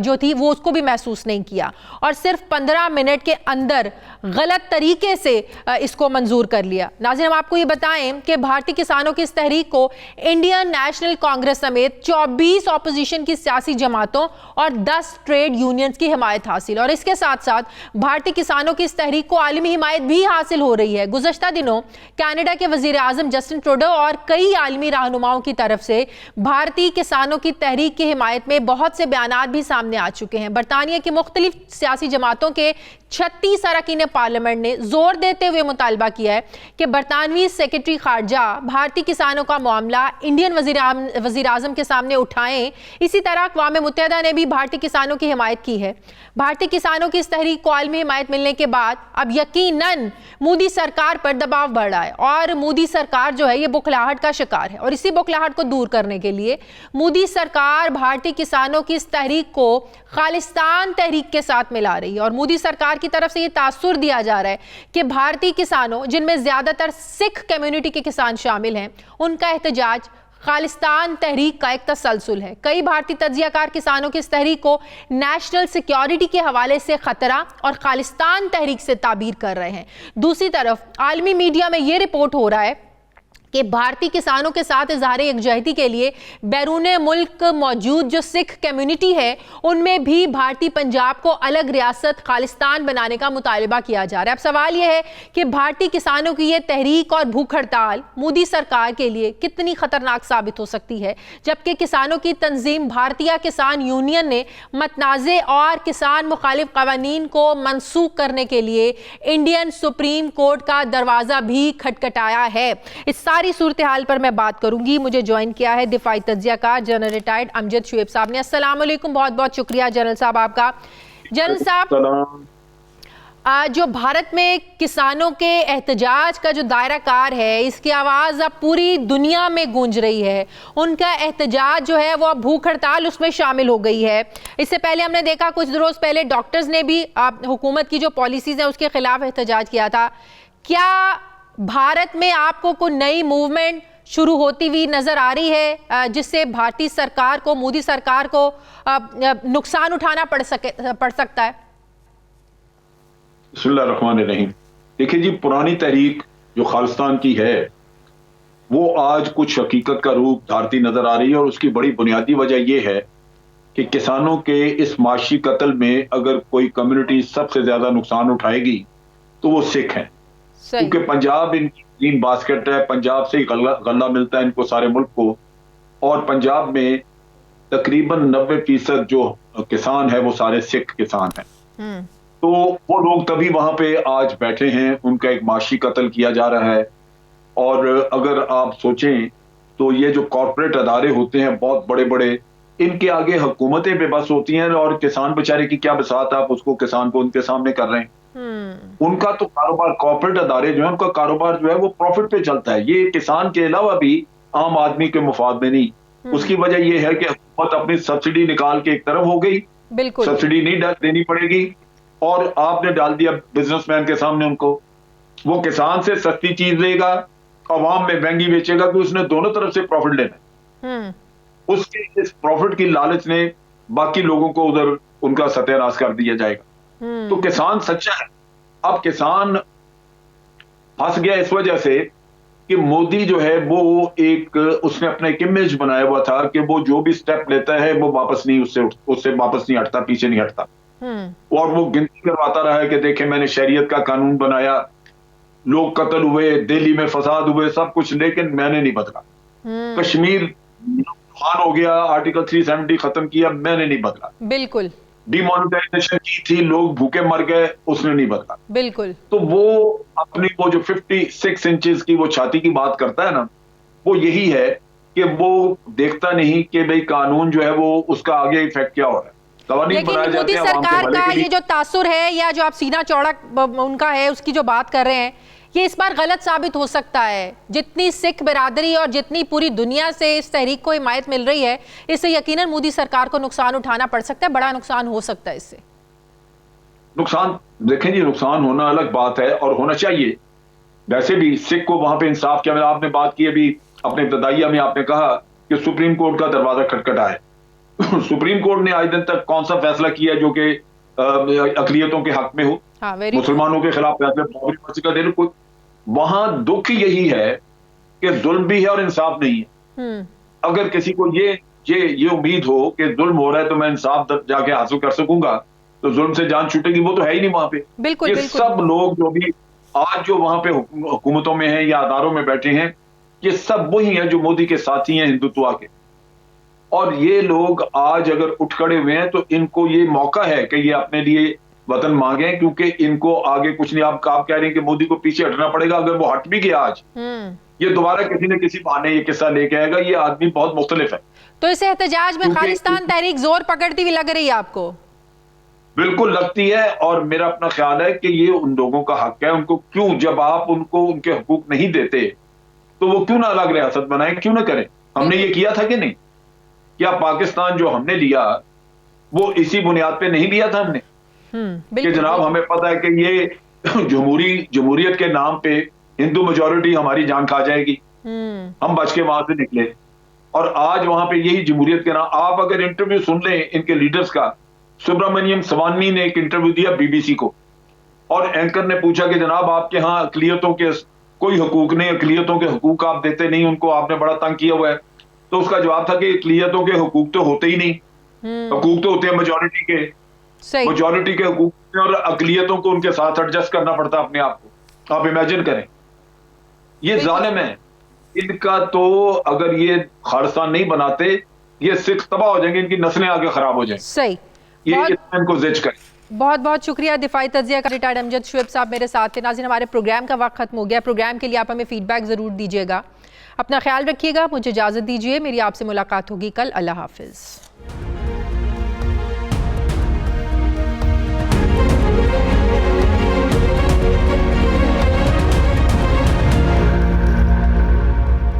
जो थी वो उसको भी महसूस नहीं किया और सिर्फ 15 मिनट के अंदर गलत तरीके से इसको मंजूर कर लिया। नाज़रीन, हम आपको ये बताएं कि भारतीय किसानों की इस तहरीक को इंडियन नेशनल कांग्रेस समेत 24 ऑपोजिशन की सियासी जमातों और 10 ट्रेड यूनियंस की हिमायत हासिल और इसके साथ साथ भारतीय किसानों की इस तहरीक को आलमी हिमायत भी हासिल हो रही है। गुज़श्ता दिनों कनाडा के वज़ीर आज़म जस्टिन ट्रूडो और कई आलमी रहनुमाओं की तरफ से भारतीय किसानों की तहरीक की हिमायत में बहुत से बयानात भी सामने आ चुके हैं। बरतानिया की मुख्तलिफ सियासी जमातों के 36 अरकान पार्लियामेंट ने जोर देते हुए मुतालबा किया है कि बरतानवी सेक्रेटरी खारजा भारतीय किसानों का मामला इंडियन वज़ीर आज़म के सामने उठाएं। इसी तरह अक़वाम मुत्तहिदा ने भी भारतीय किसानों की हिमायत की है। भारतीय किसानों की इस तहरीक को आलमी हिमायत मिलने के बाद अब यकीनन मोदी सरकार पर दबाव बढ़ रहा है और मोदी सरकार जो है ये बुखलाहट का शिकार है और इसी बुखलाहट को दूर करने के लिए मोदी सरकार भारतीय किसानों की इस तहरीक को खालिस्तान तहरीक के साथ मिला रही है और मोदी सरकार की तरफ से ये तासुर दिया जा रहा है कि भारतीय किसानों, जिनमें ज्यादातर सिख कम्युनिटी के किसान शामिल हैं, उनका एहतजाज खालिस्तान तहरीक का एक तसलसल है। कई भारतीय तज्जियाकार किसानों की इस तहरीक को नेशनल सिक्योरिटी के हवाले से खतरा और खालिस्तान तहरीक से ताबीर कर रहे हैं। दूसरी तरफ आलमी मीडिया में यह रिपोर्ट हो रहा है कि भारतीय किसानों के साथ इज़हार यकजहती के लिए बैरून मुल्क मौजूद जो सिख कम्युनिटी है उनमें भी भारतीय पंजाब को अलग रियासत खालिस्तान बनाने का मुतालबा किया जा रहा है। अब सवाल यह है कि भारतीय किसानों की यह तहरीक और भूख हड़ताल मोदी सरकार के लिए कितनी खतरनाक साबित हो सकती है, जबकि किसानों की तंजीम भारतीय किसान यूनियन ने मतनाज़े और किसान मुखालिफ कवानीन को मनसूख करने के लिए इंडियन सुप्रीम कोर्ट का दरवाज़ा भी खटखटाया है। इस सारी सूरत हाल पर मैं बात करूंगी। मुझे ज्वाइन किया है दिफाई तज्जियाकार जनरल रिटायर्ड अमजद शुएब साहब ने। अस्सलाम वालेकुम, बहुत बहुत शुक्रिया जनरल साहब आपका। जनरल साहब, जो भारत में किसानों के एहतजाज का जो दायरा कार है इसकी आवाज़ अब पूरी दुनिया में गूंज रही है। उनका एहतजाज जो है वो अब भूख हड़ताल उसमें शामिल हो गई है। इससे पहले हमने देखा कुछ रोज़ पहले डॉक्टर्स ने भी हुकूमत की जो पॉलिसीज़ हैं उसके खिलाफ एहतजाज किया था। क्या भारत में आपको कोई नई मूवमेंट शुरू होती हुई नजर आ रही है जिससे भारतीय सरकार को, मोदी सरकार को नुकसान उठाना पड़ सकता है? बिस्मिल्लाहिर्रहमानिर्रहीम। देखिए जी, पुरानी तहरीक जो खालिस्तान की है वो आज कुछ हकीकत का रूप धारती नजर आ रही है और उसकी बड़ी बुनियादी वजह यह है कि किसानों के इस माशी कत्ल में अगर कोई कम्युनिटी सबसे ज्यादा नुकसान उठाएगी तो वो सिख हैं, क्योंकि पंजाब इनकी ग्रीन बास्केट है। पंजाब से ही गल्ला मिलता है इनको सारे मुल्क को और पंजाब में तकरीबन 90% जो किसान है वो सारे सिख किसान हैं। तो वो लोग तभी वहां पे आज बैठे हैं, उनका एक माशी कत्ल किया जा रहा है। और अगर आप सोचें तो ये जो कॉर्पोरेट अदारे होते हैं बहुत बड़े बड़े इनके आगे हुकूमतें बेबस होती हैं और किसान बेचारे की क्या बसात आप उसको किसान को उनके सामने कर रहे हैं। उनका तो कारोबार, कॉर्पोरेट अदारे जो है उनका कारोबार जो है वो प्रॉफिट पे चलता है। ये किसान के अलावा भी आम आदमी के मुफाद में नहीं। उसकी वजह यह है कि हुकूमत अपनी सब्सिडी निकाल के एक तरफ हो गई, बिल्कुल सब्सिडी नहीं देनी पड़ेगी और आपने डाल दिया बिजनेसमैन के सामने उनको। वो किसान से सस्ती चीज लेगा, अवाम में महंगी बेचेगा कि उसने दोनों तरफ से प्रॉफिट लेना है। उसके इस प्रॉफिट की लालच ने बाकी लोगों को उधर उनका सत्यानाश कर दिया जाएगा। तो किसान सच्चा है। अब किसान फंस गया इस वजह से कि मोदी जो है वो एक उसने अपना एक इमेज बनाया हुआ था कि वो जो भी स्टेप लेता है वो वापस नहीं उससे वापस नहीं हटता, पीछे नहीं हटता। और वो गिनती करवाता रहा है कि देखें मैंने शरीयत का कानून बनाया, लोग कत्ल हुए, दिल्ली में फसाद हुए, सब कुछ, लेकिन मैंने नहीं बदला। कश्मीर खान हो गया, आर्टिकल 370 खत्म किया, मैंने नहीं बदला। बिल्कुल। डिमोनेटाइजेशन की थी, लोग भूखे मर गए, उसने नहीं बदला। बिल्कुल। तो वो अपनी वो जो 56 इंचेस की वो छाती की बात करता है ना, वो यही है कि वो देखता नहीं कि भाई कानून जो है वो उसका आगे इफेक्ट क्या हो रहा है। लेकिन मोदी सरकार का ये जो तासुर है या जो आप सीना चौड़ा उनका है उसकी जो बात कर रहे हैं, ये इस बार गलत साबित हो सकता है। जितनी सिख बिरादरी और जितनी पूरी दुनिया से इस तहरीक को हिमायत मिल रही है, इससे यकीनन मोदी सरकार को नुकसान उठाना पड़ सकता है, बड़ा नुकसान हो सकता है। इससे नुकसान देखें जी, नुकसान होना अलग बात है और होना चाहिए। वैसे भी सिख को वहां पे इंसाफ किया। आपने बात की अभी अपने इब्तदाइया में, आपने कहा कि सुप्रीम कोर्ट का दरवाजा खटखटा है। सुप्रीम कोर्ट ने आज दिन तक कौन सा फैसला किया जो कि अकलियतों के हक में हो? हाँ, मुसलमानों के खिलाफ फैसले का देने कोई। वहां दुख यही है कि जुल्म भी है और इंसाफ नहीं है। अगर किसी को ये उम्मीद हो कि जुल्म हो रहा है तो मैं इंसाफ जाके हासिल कर सकूंगा, तो जुल्म से जान छूटेगी, वो तो है ही नहीं वहां पे। बिल्कुल, ये बिल्कुल। सब लोग जो भी आज जो वहां पे हुकूमतों में हैं या अदारों में बैठे हैं, ये सब वही हैं जो मोदी के साथी हैं हिंदुत्व के। और ये लोग आज अगर उठ खड़े हुए हैं तो इनको ये मौका है कि ये अपने लिए वतन मांगे, क्योंकि इनको आगे कुछ नहीं। आप कह रहे हैं कि मोदी को पीछे हटना पड़ेगा। अगर वो हट भी गया आज, ये दोबारा किसी न किसी बहाने ये किस्सा लेके आएगा। ये आदमी बहुत मुख्तलिफ है। तो इस एहतजाज में खालिस्तान तहरीक जोर पकड़ती हुई लग रही है आपको? बिल्कुल लगती है। और मेरा अपना ख्याल है कि ये उन लोगों का हक है। उनको क्यों, जब आप उनको उनके हुकूक नहीं देते तो वो क्यों ना अलग रियासत बनाए, क्यों ना करें? हमने ये किया था कि नहीं? क्या पाकिस्तान जो हमने लिया वो इसी बुनियाद पे नहीं लिया था हमने कि जनाब हमें पता है कि ये जमहूरियत के नाम पे हिंदू मेजॉरिटी हमारी जान खा जाएगी, हम बच के वहां से निकले। और आज वहां पे यही जमहूरियत के नाम, आप अगर इंटरव्यू सुन लें इनके लीडर्स का, सुब्रमण्यम स्वामी ने एक इंटरव्यू दिया बीबीसी को और एंकर ने पूछा कि जनाब आपके यहाँ अकलियतों के कोई हुकूक नहीं, अकलियतों के हुकूक आप देते नहीं, उनको आपने बड़ा तंग किया हुआ है। तो उसका जवाब था कि अकलियतों के हुकूक तो होते ही नहीं, हुकूक तो होते हैं मेजॉरिटी के। मेजॉरिटी के हुकूक और अकलियतों को उनके साथ एडजस्ट करना पड़ता है अपने आप को। आप इमेजिन करें, ये जालिम है। इनका तो अगर ये खालिस्तान नहीं बनाते, ये सिख तबाह हो जाएंगे, इनकी नस्लें आगे खराब हो जाएंगी। सही, ये इनको जिज करें। बहुत बहुत शुक्रिया। दिफाई तज्जिया का रिटायर्ड अमजद शुएब साहब मेरे साथ थे। नाज़रीन, हमारे प्रोग्राम का वक्त खत्म हो गया। प्रोग्राम के लिए आप हमें फीडबैक ज़रूर दीजिएगा। अपना ख्याल रखिएगा। मुझे इजाज़त दीजिए। मेरी आपसे मुलाकात होगी कल। अल्लाह हाफिज़।